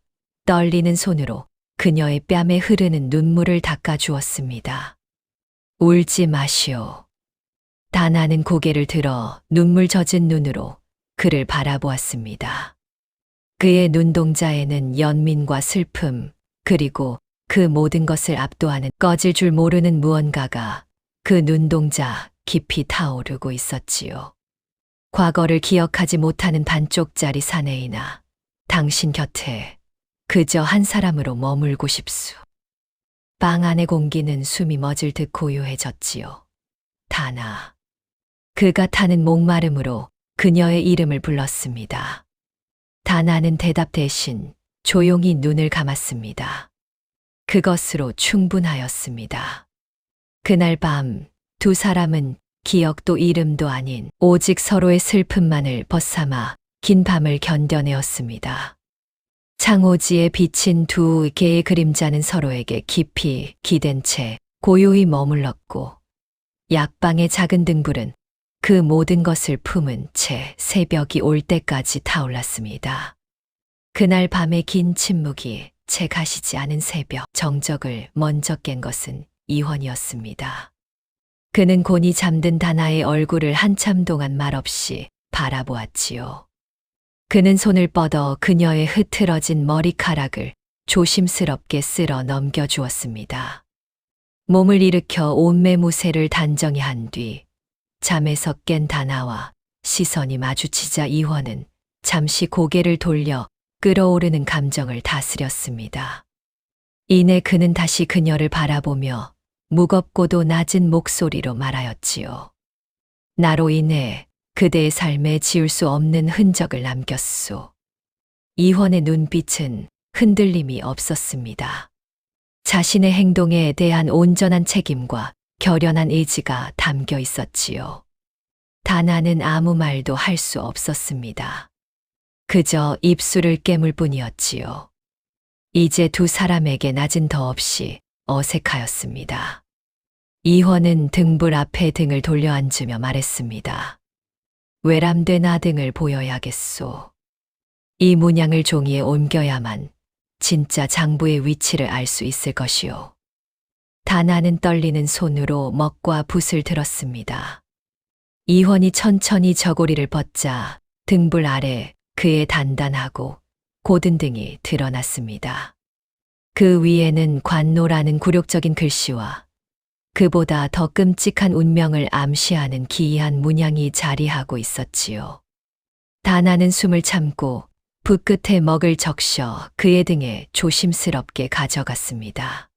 떨리는 손으로 그녀의 뺨에 흐르는 눈물을 닦아주었습니다. 울지 마시오. 다나는 고개를 들어 눈물 젖은 눈으로 그를 바라보았습니다. 그의 눈동자에는 연민과 슬픔, 그리고 그 모든 것을 압도하는 꺼질 줄 모르는 무언가가 그 눈동자 깊이 타오르고 있었지요. 과거를 기억하지 못하는 반쪽짜리 사내이나 당신 곁에 그저 한 사람으로 머물고 싶소. 방 안의 공기는 숨이 멎을 듯 고요해졌지요. 다나. 그가 타는 목마름으로 그녀의 이름을 불렀습니다. 다나는 대답 대신 조용히 눈을 감았습니다. 그것으로 충분하였습니다. 그날 밤 두 사람은 기억도 이름도 아닌 오직 서로의 슬픔만을 벗삼아 긴 밤을 견뎌내었습니다. 창호지에 비친 두 개의 그림자는 서로에게 깊이 기댄 채 고요히 머물렀고 약방의 작은 등불은 그 모든 것을 품은 채 새벽이 올 때까지 타올랐습니다. 그날 밤의 긴 침묵이 채 가시지 않은 새벽 정적을 먼저 깬 것은 이원이었습니다. 그는 곤히 잠든 다나의 얼굴을 한참 동안 말없이 바라보았지요. 그는 손을 뻗어 그녀의 흐트러진 머리카락을 조심스럽게 쓸어 넘겨주었습니다. 몸을 일으켜 온매무새를 단정히 한 뒤 잠에서 깬 다나와 시선이 마주치자 이원은 잠시 고개를 돌려 끓어오르는 감정을 다스렸습니다. 이내 그는 다시 그녀를 바라보며 무겁고도 낮은 목소리로 말하였지요. 나로 인해 그대의 삶에 지울 수 없는 흔적을 남겼소. 이원의 눈빛은 흔들림이 없었습니다. 자신의 행동에 대한 온전한 책임과 결연한 의지가 담겨 있었지요. 다나는 아무 말도 할 수 없었습니다. 그저 입술을 깨물 뿐이었지요. 이제 두 사람에게 낮은 더 없이 어색하였습니다. 이원은 등불 앞에 등을 돌려 앉으며 말했습니다. 외람된 아등을 보여야겠소. 이 문양을 종이에 옮겨야만 진짜 장부의 위치를 알 수 있을 것이오. 다나는 떨리는 손으로 먹과 붓을 들었습니다. 이원이 천천히 저고리를 벗자 등불 아래 그의 단단하고 고든 등이 드러났습니다. 그 위에는 관노라는 굴욕적인 글씨와 그보다 더 끔찍한 운명을 암시하는 기이한 문양이 자리하고 있었지요. 다나는 숨을 참고 붓 끝에 먹을 적셔 그의 등에 조심스럽게 가져갔습니다.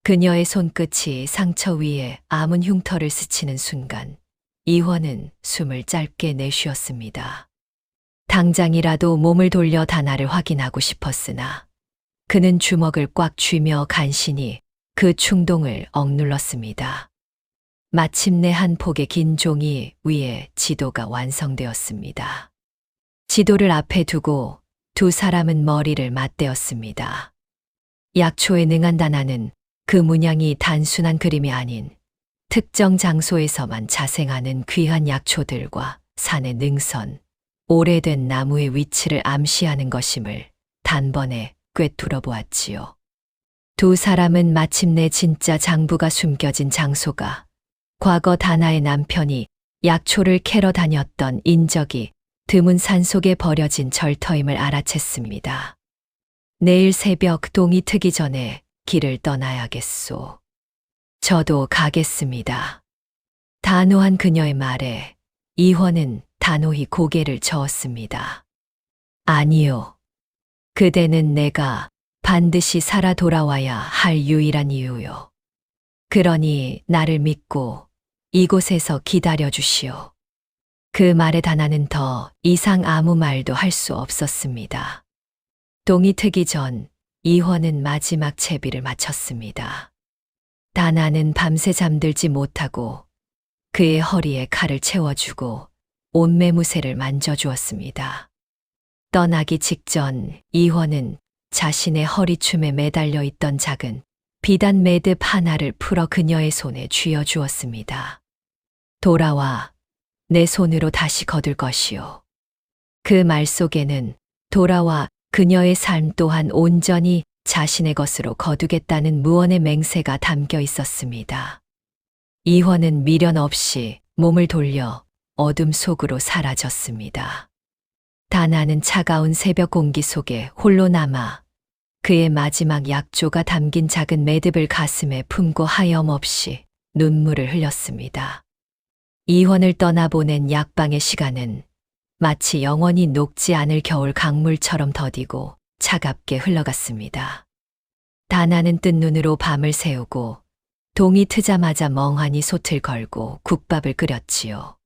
그녀의 손끝이 상처 위에 아문 흉터를 스치는 순간 이원은 숨을 짧게 내쉬었습니다. 당장이라도 몸을 돌려 다나를 확인하고 싶었으나 그는 주먹을 꽉 쥐며 간신히 그 충동을 억눌렀습니다. 마침내 한 폭의 긴 종이 위에 지도가 완성되었습니다. 지도를 앞에 두고 두 사람은 머리를 맞대었습니다. 약초에 능한 다나는 그 문양이 단순한 그림이 아닌 특정 장소에서만 자생하는 귀한 약초들과 산의 능선, 오래된 나무의 위치를 암시하는 것임을 단번에 꿰뚫어 보았지요. 두 사람은 마침내 진짜 장부가 숨겨진 장소가 과거 다나의 남편이 약초를 캐러 다녔던 인적이 드문 산속에 버려진 절터임을 알아챘습니다. 내일 새벽 동이 트기 전에 길을 떠나야겠소. 저도 가겠습니다. 단호한 그녀의 말에 이원은 단호히 고개를 저었습니다. 아니요. 그대는 내가 반드시 살아 돌아와야 할 유일한 이유요. 그러니 나를 믿고 이곳에서 기다려 주시오. 그 말에 다나는 더 이상 아무 말도 할 수 없었습니다. 동이 트기 전 이원은 마지막 채비를 마쳤습니다. 다나는 밤새 잠들지 못하고 그의 허리에 칼을 채워주고 온매무새를 만져주었습니다. 떠나기 직전 이원은 자신의 허리춤에 매달려 있던 작은 비단 매듭 하나를 풀어 그녀의 손에 쥐어주었습니다. 돌아와 내 손으로 다시 거둘 것이오. 그 말 속에는 돌아와 그녀의 삶 또한 온전히 자신의 것으로 거두겠다는 무언의 맹세가 담겨 있었습니다. 이원은 미련 없이 몸을 돌려 어둠 속으로 사라졌습니다. 다나는 차가운 새벽 공기 속에 홀로 남아 그의 마지막 약조가 담긴 작은 매듭을 가슴에 품고 하염없이 눈물을 흘렸습니다. 이원을 떠나보낸 약방의 시간은 마치 영원히 녹지 않을 겨울 강물처럼 더디고 차갑게 흘러갔습니다. 다나는 뜬 눈으로 밤을 새우고 동이 트자마자 멍하니 솥을 걸고 국밥을 끓였지요.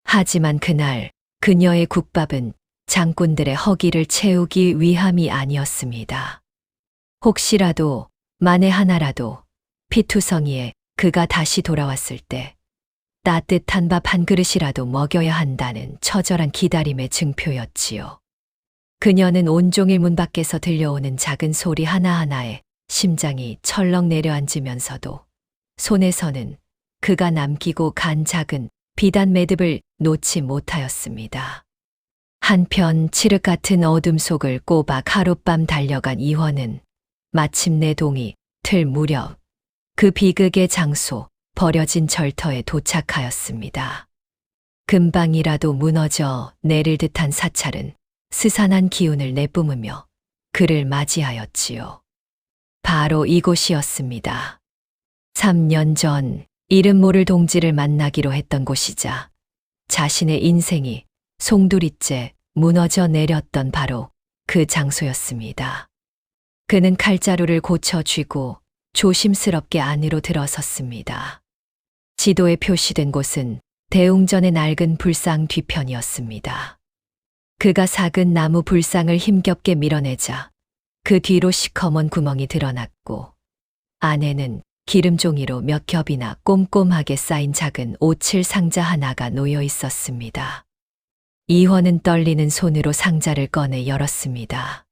하지만 그날 그녀의 국밥은 장꾼들의 허기를 채우기 위함이 아니었습니다. 혹시라도 만에 하나라도 피투성이에 그가 다시 돌아왔을 때 따뜻한 밥 한 그릇이라도 먹여야 한다는 처절한 기다림의 증표였지요. 그녀는 온종일 문 밖에서 들려오는 작은 소리 하나하나에 심장이 철렁 내려앉으면서도 손에서는 그가 남기고 간 작은 비단 매듭을 놓지 못하였습니다. 한편 칠흑 같은 어둠 속을 꼬박 하룻밤 달려간 이화는 마침내 동이 틀 무렵 그 비극의 장소 버려진 절터에 도착하였습니다. 금방이라도 무너져 내릴 듯한 사찰은 스산한 기운을 내뿜으며 그를 맞이하였지요. 바로 이곳이었습니다. 3년 전 이름 모를 동지를 만나기로 했던 곳이자 자신의 인생이 송두리째 무너져 내렸던 바로 그 장소였습니다. 그는 칼자루를 고쳐 쥐고 조심스럽게 안으로 들어섰습니다. 지도에 표시된 곳은 대웅전의 낡은 불상 뒤편이었습니다. 그가 삭은 나무 불상을 힘겹게 밀어내자 그 뒤로 시커먼 구멍이 드러났고 안에는 기름종이로 몇 겹이나 꼼꼼하게 쌓인 작은 오칠 상자 하나가 놓여 있었습니다. 이화는 떨리는 손으로 상자를 꺼내 열었습니다.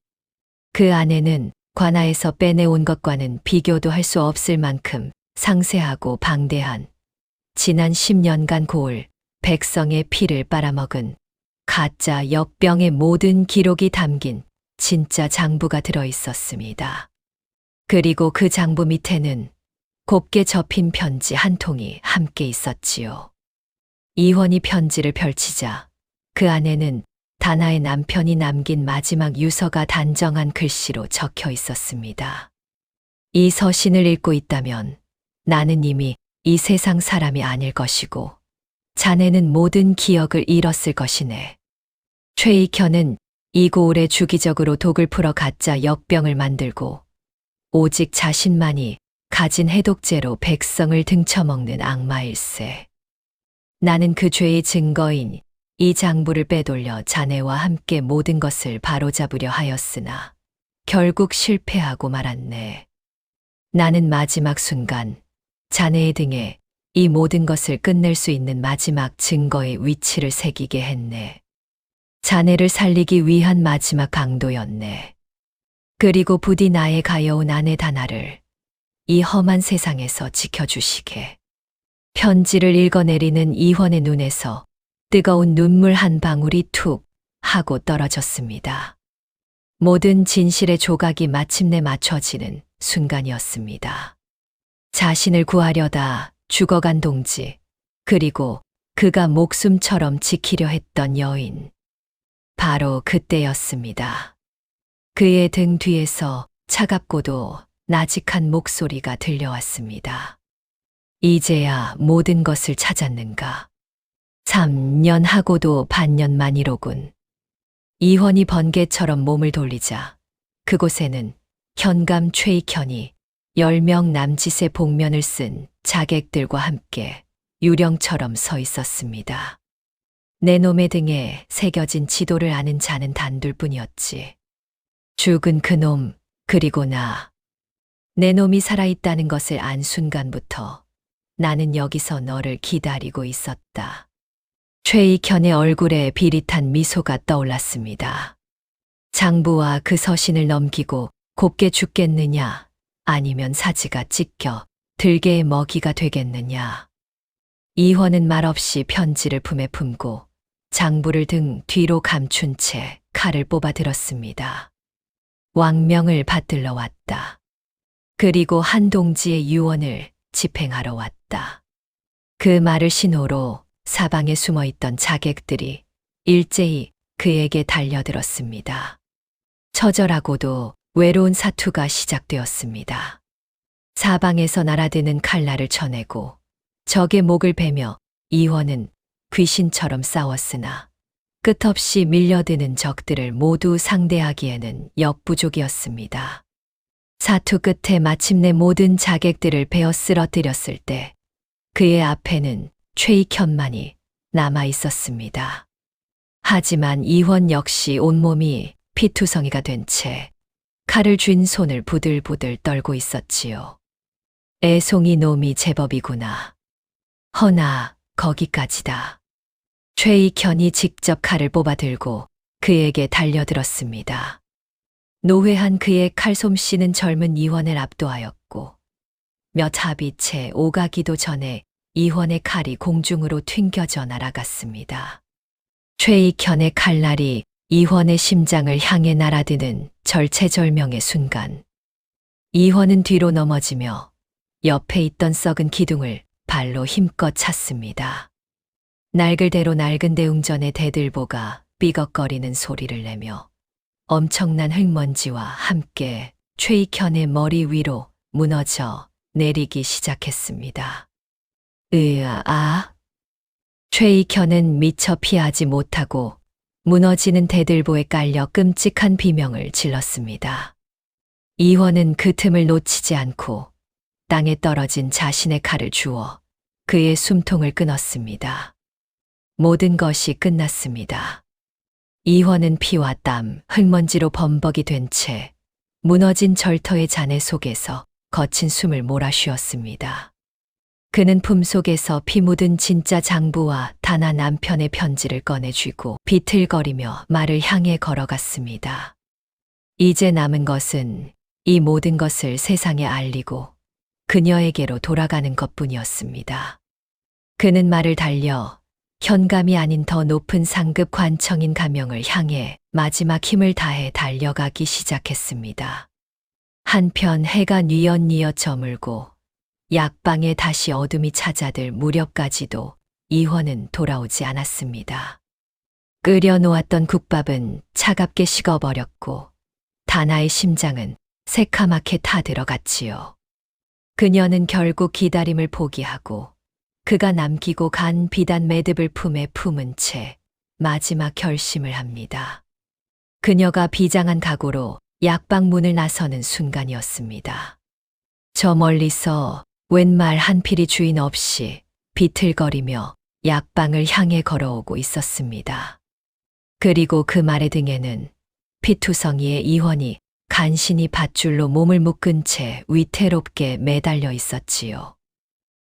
그 안에는 관아에서 빼내온 것과는 비교도 할 수 없을 만큼 상세하고 방대한 지난 10년간 고을 백성의 피를 빨아먹은 가짜 역병의 모든 기록이 담긴 진짜 장부가 들어 있었습니다. 그리고 그 장부 밑에는 곱게 접힌 편지 한 통이 함께 있었지요. 이원이 편지를 펼치자 그 안에는 다나의 남편이 남긴 마지막 유서가 단정한 글씨로 적혀 있었습니다. 이 서신을 읽고 있다면 나는 이미 이 세상 사람이 아닐 것이고 자네는 모든 기억을 잃었을 것이네. 최익현은 이 고을에 주기적으로 독을 풀어 가짜 역병을 만들고 오직 자신만이 가진 해독제로 백성을 등쳐먹는 악마일세. 나는 그 죄의 증거인 이 장부를 빼돌려 자네와 함께 모든 것을 바로잡으려 하였으나 결국 실패하고 말았네. 나는 마지막 순간 자네의 등에 이 모든 것을 끝낼 수 있는 마지막 증거의 위치를 새기게 했네. 자네를 살리기 위한 마지막 강도였네. 그리고 부디 나의 가여운 아내 다나를 이 험한 세상에서 지켜주시게. 편지를 읽어내리는 이환의 눈에서 뜨거운 눈물 한 방울이 툭 하고 떨어졌습니다. 모든 진실의 조각이 마침내 맞춰지는 순간이었습니다. 자신을 구하려다 죽어간 동지, 그리고 그가 목숨처럼 지키려 했던 여인. 바로 그때였습니다. 그의 등 뒤에서 차갑고도 나직한 목소리가 들려왔습니다. 이제야 모든 것을 찾았는가? 3년 하고도 반년 만이로군. 이환이 번개처럼 몸을 돌리자 그곳에는 현감 최익현이 10명 남짓의 복면을 쓴 자객들과 함께 유령처럼 서 있었습니다. 내 놈의 등에 새겨진 지도를 아는 자는 단둘뿐이었지. 죽은 그놈, 그리고 나. 내 놈이 살아있다는 것을 안 순간부터 나는 여기서 너를 기다리고 있었다. 최익현의 얼굴에 비릿한 미소가 떠올랐습니다. 장부와 그 서신을 넘기고 곱게 죽겠느냐, 아니면 사지가 찢겨 들개의 먹이가 되겠느냐. 이환은 말없이 편지를 품에 품고 장부를 등 뒤로 감춘 채 칼을 뽑아 들었습니다. 왕명을 받들러 왔다. 그리고 한 동지의 유언을 집행하러 왔다. 그 말을 신호로 사방에 숨어있던 자객들이 일제히 그에게 달려들었습니다. 처절하고도 외로운 사투가 시작되었습니다. 사방에서 날아드는 칼날을 쳐내고 적의 목을 베며 이환은 귀신처럼 싸웠으나 끝없이 밀려드는 적들을 모두 상대하기에는 역부족이었습니다. 사투 끝에 마침내 모든 자객들을 베어 쓰러뜨렸을 때 그의 앞에는 최익현만이 남아 있었습니다. 하지만 이원 역시 온몸이 피투성이가 된 채 칼을 쥔 손을 부들부들 떨고 있었지요. 애송이 놈이 제법이구나. 허나 거기까지다. 최익현이 직접 칼을 뽑아 들고 그에게 달려들었습니다. 노회한 그의 칼솜씨는 젊은 이원을 압도하였고 몇 합이 채 오가기도 전에 이원의 칼이 공중으로 튕겨져 날아갔습니다. 최익현의 칼날이 이원의 심장을 향해 날아드는 절체절명의 순간 이원은 뒤로 넘어지며 옆에 있던 썩은 기둥을 발로 힘껏 찼습니다. 날글대로 낡은 대웅전의 대들보가 삐걱거리는 소리를 내며 엄청난 흙먼지와 함께 최익현의 머리 위로 무너져 내리기 시작했습니다. 으아! 최익현은 미처 피하지 못하고 무너지는 대들보에 깔려 끔찍한 비명을 질렀습니다. 이원은 그 틈을 놓치지 않고 땅에 떨어진 자신의 칼을 주워 그의 숨통을 끊었습니다. 모든 것이 끝났습니다. 이원은 피와 땀, 흙먼지로 범벅이 된 채 무너진 절터의 잔해 속에서 거친 숨을 몰아쉬었습니다. 그는 품속에서 피 묻은 진짜 장부와 다나 남편의 편지를 꺼내 쥐고 비틀거리며 말을 향해 걸어갔습니다. 이제 남은 것은 이 모든 것을 세상에 알리고 그녀에게로 돌아가는 것뿐이었습니다. 그는 말을 달려 현감이 아닌 더 높은 상급 관청인 가명을 향해 마지막 힘을 다해 달려가기 시작했습니다. 한편 해가 뉘엿뉘엿 저물고 약방에 다시 어둠이 찾아들 무렵까지도 이원은 돌아오지 않았습니다. 끓여 놓았던 국밥은 차갑게 식어버렸고 다나의 심장은 새카맣게 타들어갔지요. 그녀는 결국 기다림을 포기하고 그가 남기고 간 비단 매듭을 품에 품은 채 마지막 결심을 합니다. 그녀가 비장한 각오로 약방 문을 나서는 순간이었습니다. 저 멀리서 웬 말 한 필이 주인 없이 비틀거리며 약방을 향해 걸어오고 있었습니다. 그리고 그 말의 등에는 피투성이의 이원이 간신히 밧줄로 몸을 묶은 채 위태롭게 매달려 있었지요.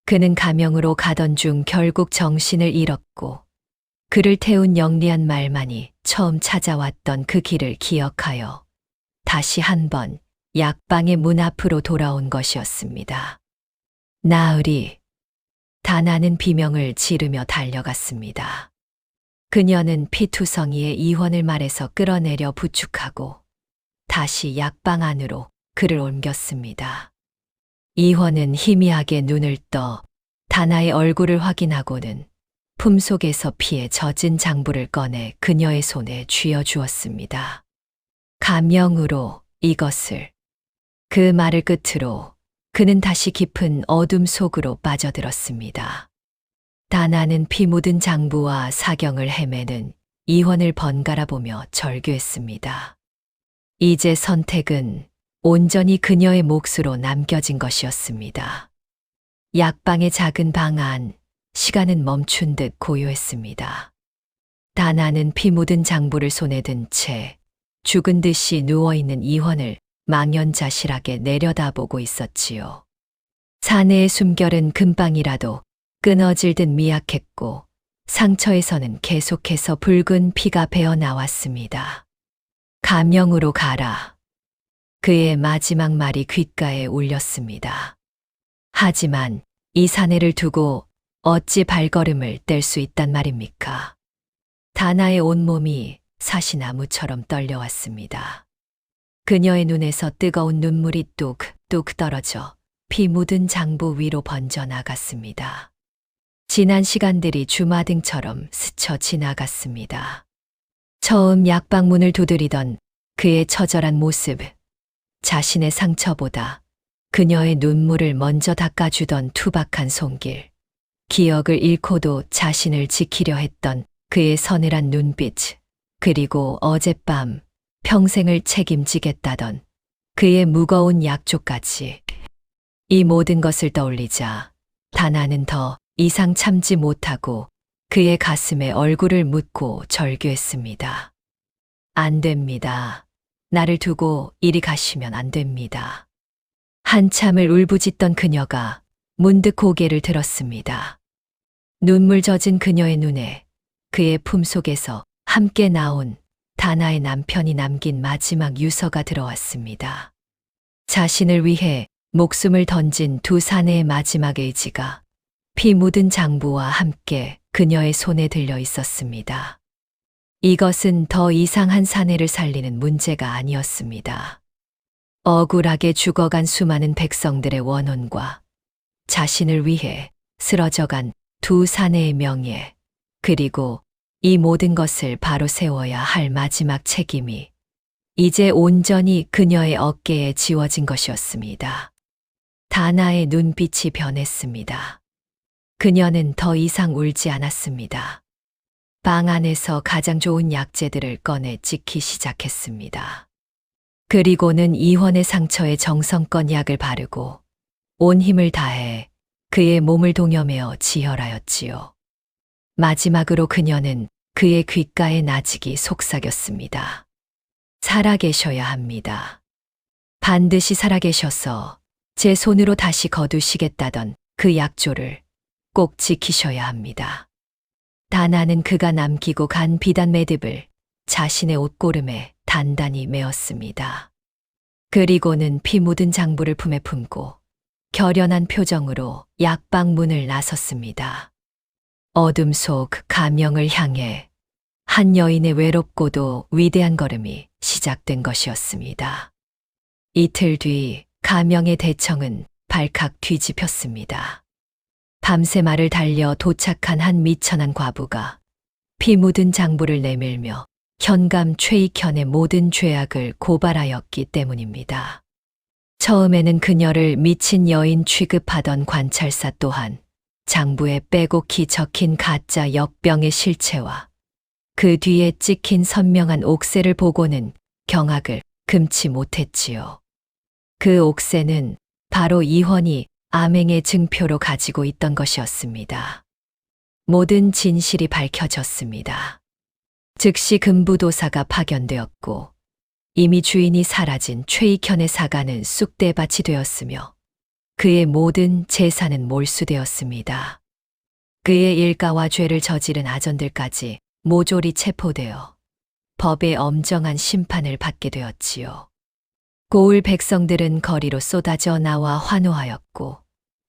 그는 가명으로 가던 중 결국 정신을 잃었고 그를 태운 영리한 말만이 처음 찾아왔던 그 길을 기억하여 다시 한번 약방의 문 앞으로 돌아온 것이었습니다. 나으리. 다나는 비명을 지르며 달려갔습니다. 그녀는 피투성이의 이원을 말에서 끌어내려 부축하고 다시 약방 안으로 그를 옮겼습니다. 이원은 희미하게 눈을 떠 다나의 얼굴을 확인하고는 품속에서 피에 젖은 장부를 꺼내 그녀의 손에 쥐어주었습니다. 가명으로 이것을. 그 말을 끝으로 그는 다시 깊은 어둠 속으로 빠져들었습니다. 다나는 피 묻은 장부와 사경을 헤매는 이원을 번갈아 보며 절규했습니다. 이제 선택은 온전히 그녀의 몫으로 남겨진 것이었습니다. 약방의 작은 방 안, 시간은 멈춘 듯 고요했습니다. 다나는 피 묻은 장부를 손에 든 채 죽은 듯이 누워있는 이원을 망연자실하게 내려다보고 있었지요. 사내의 숨결은 금방이라도 끊어질 듯 미약했고 상처에서는 계속해서 붉은 피가 배어 나왔습니다. 가명으로 가라. 그의 마지막 말이 귓가에 울렸습니다. 하지만 이 사내를 두고 어찌 발걸음을 뗄 수 있단 말입니까? 다나의 온몸이 사시나무처럼 떨려왔습니다. 그녀의 눈에서 뜨거운 눈물이 뚝뚝 떨어져 피 묻은 장부 위로 번져나갔습니다. 지난 시간들이 주마등처럼 스쳐 지나갔습니다. 처음 약방문을 두드리던 그의 처절한 모습, 자신의 상처보다 그녀의 눈물을 먼저 닦아주던 투박한 손길, 기억을 잃고도 자신을 지키려 했던 그의 서늘한 눈빛, 그리고 어젯밤 평생을 책임지겠다던 그의 무거운 약조까지. 이 모든 것을 떠올리자 다나는 더 이상 참지 못하고 그의 가슴에 얼굴을 묻고 절규했습니다. 안 됩니다. 나를 두고 이리 가시면 안 됩니다. 한참을 울부짖던 그녀가 문득 고개를 들었습니다. 눈물 젖은 그녀의 눈에 그의 품속에서 함께 나온 다나의 남편이 남긴 마지막 유서가 들어왔습니다. 자신을 위해 목숨을 던진 두 사내의 마지막 의지가 피 묻은 장부와 함께 그녀의 손에 들려 있었습니다. 이것은 더 이상 한 사내를 살리는 문제가 아니었습니다. 억울하게 죽어간 수많은 백성들의 원혼과 자신을 위해 쓰러져간 두 사내의 명예, 그리고 이 모든 것을 바로 세워야 할 마지막 책임이 이제 온전히 그녀의 어깨에 지워진 것이었습니다. 다나의 눈빛이 변했습니다. 그녀는 더 이상 울지 않았습니다. 방 안에서 가장 좋은 약재들을 꺼내 찍기 시작했습니다. 그리고는 이혼의 상처에 정성껏 약을 바르고 온 힘을 다해 그의 몸을 동여매어 지혈하였지요. 마지막으로 그녀는 그의 귓가에 나직이 속삭였습니다. 살아계셔야 합니다. 반드시 살아계셔서 제 손으로 다시 거두시겠다던 그 약조를 꼭 지키셔야 합니다. 다나는 그가 남기고 간 비단 매듭을 자신의 옷고름에 단단히 메었습니다. 그리고는 피 묻은 장부를 품에 품고 결연한 표정으로 약방 문을 나섰습니다. 어둠 속 가명을 향해 한 여인의 외롭고도 위대한 걸음이 시작된 것이었습니다. 이틀 뒤 가명의 대청은 발칵 뒤집혔습니다. 밤새 말을 달려 도착한 한 미천한 과부가 피 묻은 장부를 내밀며 현감 최익현의 모든 죄악을 고발하였기 때문입니다. 처음에는 그녀를 미친 여인 취급하던 관찰사 또한 장부에 빼곡히 적힌 가짜 역병의 실체와 그 뒤에 찍힌 선명한 옥새를 보고는 경악을 금치 못했지요. 그 옥새는 바로 이헌이 암행의 증표로 가지고 있던 것이었습니다. 모든 진실이 밝혀졌습니다. 즉시 금부도사가 파견되었고 이미 주인이 사라진 최익현의 사가는 쑥대밭이 되었으며 그의 모든 재산은 몰수되었습니다. 그의 일가와 죄를 저지른 아전들까지 모조리 체포되어 법의 엄정한 심판을 받게 되었지요. 고을 백성들은 거리로 쏟아져 나와 환호하였고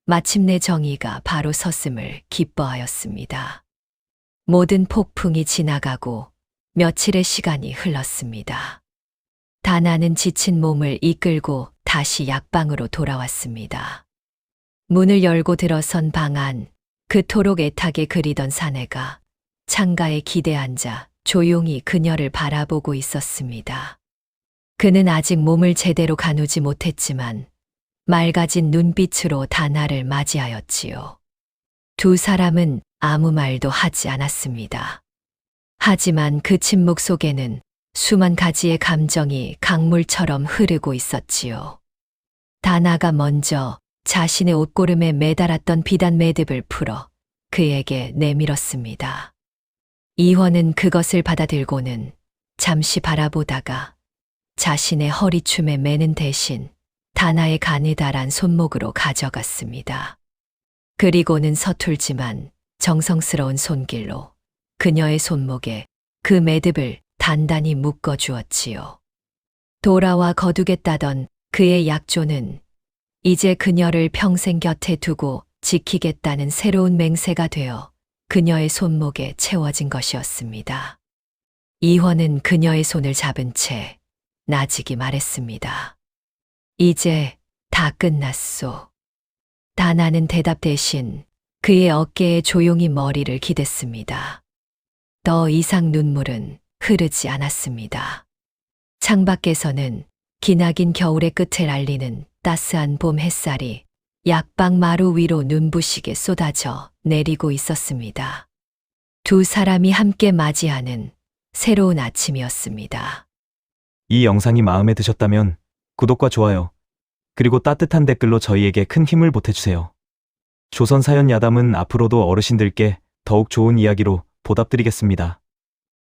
마침내 정의가 바로 섰음을 기뻐하였습니다. 모든 폭풍이 지나가고 며칠의 시간이 흘렀습니다. 다나는 지친 몸을 이끌고 다시 약방으로 돌아왔습니다. 문을 열고 들어선 방 안, 그토록 애타게 그리던 사내가 창가에 기대 앉아 조용히 그녀를 바라보고 있었습니다. 그는 아직 몸을 제대로 가누지 못했지만 맑아진 눈빛으로 다나를 맞이하였지요. 두 사람은 아무 말도 하지 않았습니다. 하지만 그 침묵 속에는 수만 가지의 감정이 강물처럼 흐르고 있었지요. 다나가 먼저 자신의 옷고름에 매달았던 비단 매듭을 풀어 그에게 내밀었습니다. 이헌은 그것을 받아들고는 잠시 바라보다가 자신의 허리춤에 매는 대신 다나의 가느다란 손목으로 가져갔습니다. 그리고는 서툴지만 정성스러운 손길로 그녀의 손목에 그 매듭을 단단히 묶어 주었지요. 돌아와 거두겠다던 그의 약조는 이제 그녀를 평생 곁에 두고 지키겠다는 새로운 맹세가 되어 그녀의 손목에 채워진 것이었습니다. 이헌은 그녀의 손을 잡은 채 나직이 말했습니다. 이제 다 끝났소. 다나는 대답 대신 그의 어깨에 조용히 머리를 기댔습니다. 더 이상 눈물은 흐르지 않았습니다. 창밖에서는 기나긴 겨울의 끝을 알리는 따스한 봄 햇살이 약방 마루 위로 눈부시게 쏟아져 내리고 있었습니다. 두 사람이 함께 맞이하는 새로운 아침이었습니다. 이 영상이 마음에 드셨다면 구독과 좋아요, 그리고 따뜻한 댓글로 저희에게 큰 힘을 보태주세요. 조선사연야담은 앞으로도 어르신들께 더욱 좋은 이야기로 보답드리겠습니다.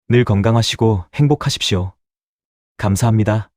늘 건강하시고 행복하십시오. 감사합니다.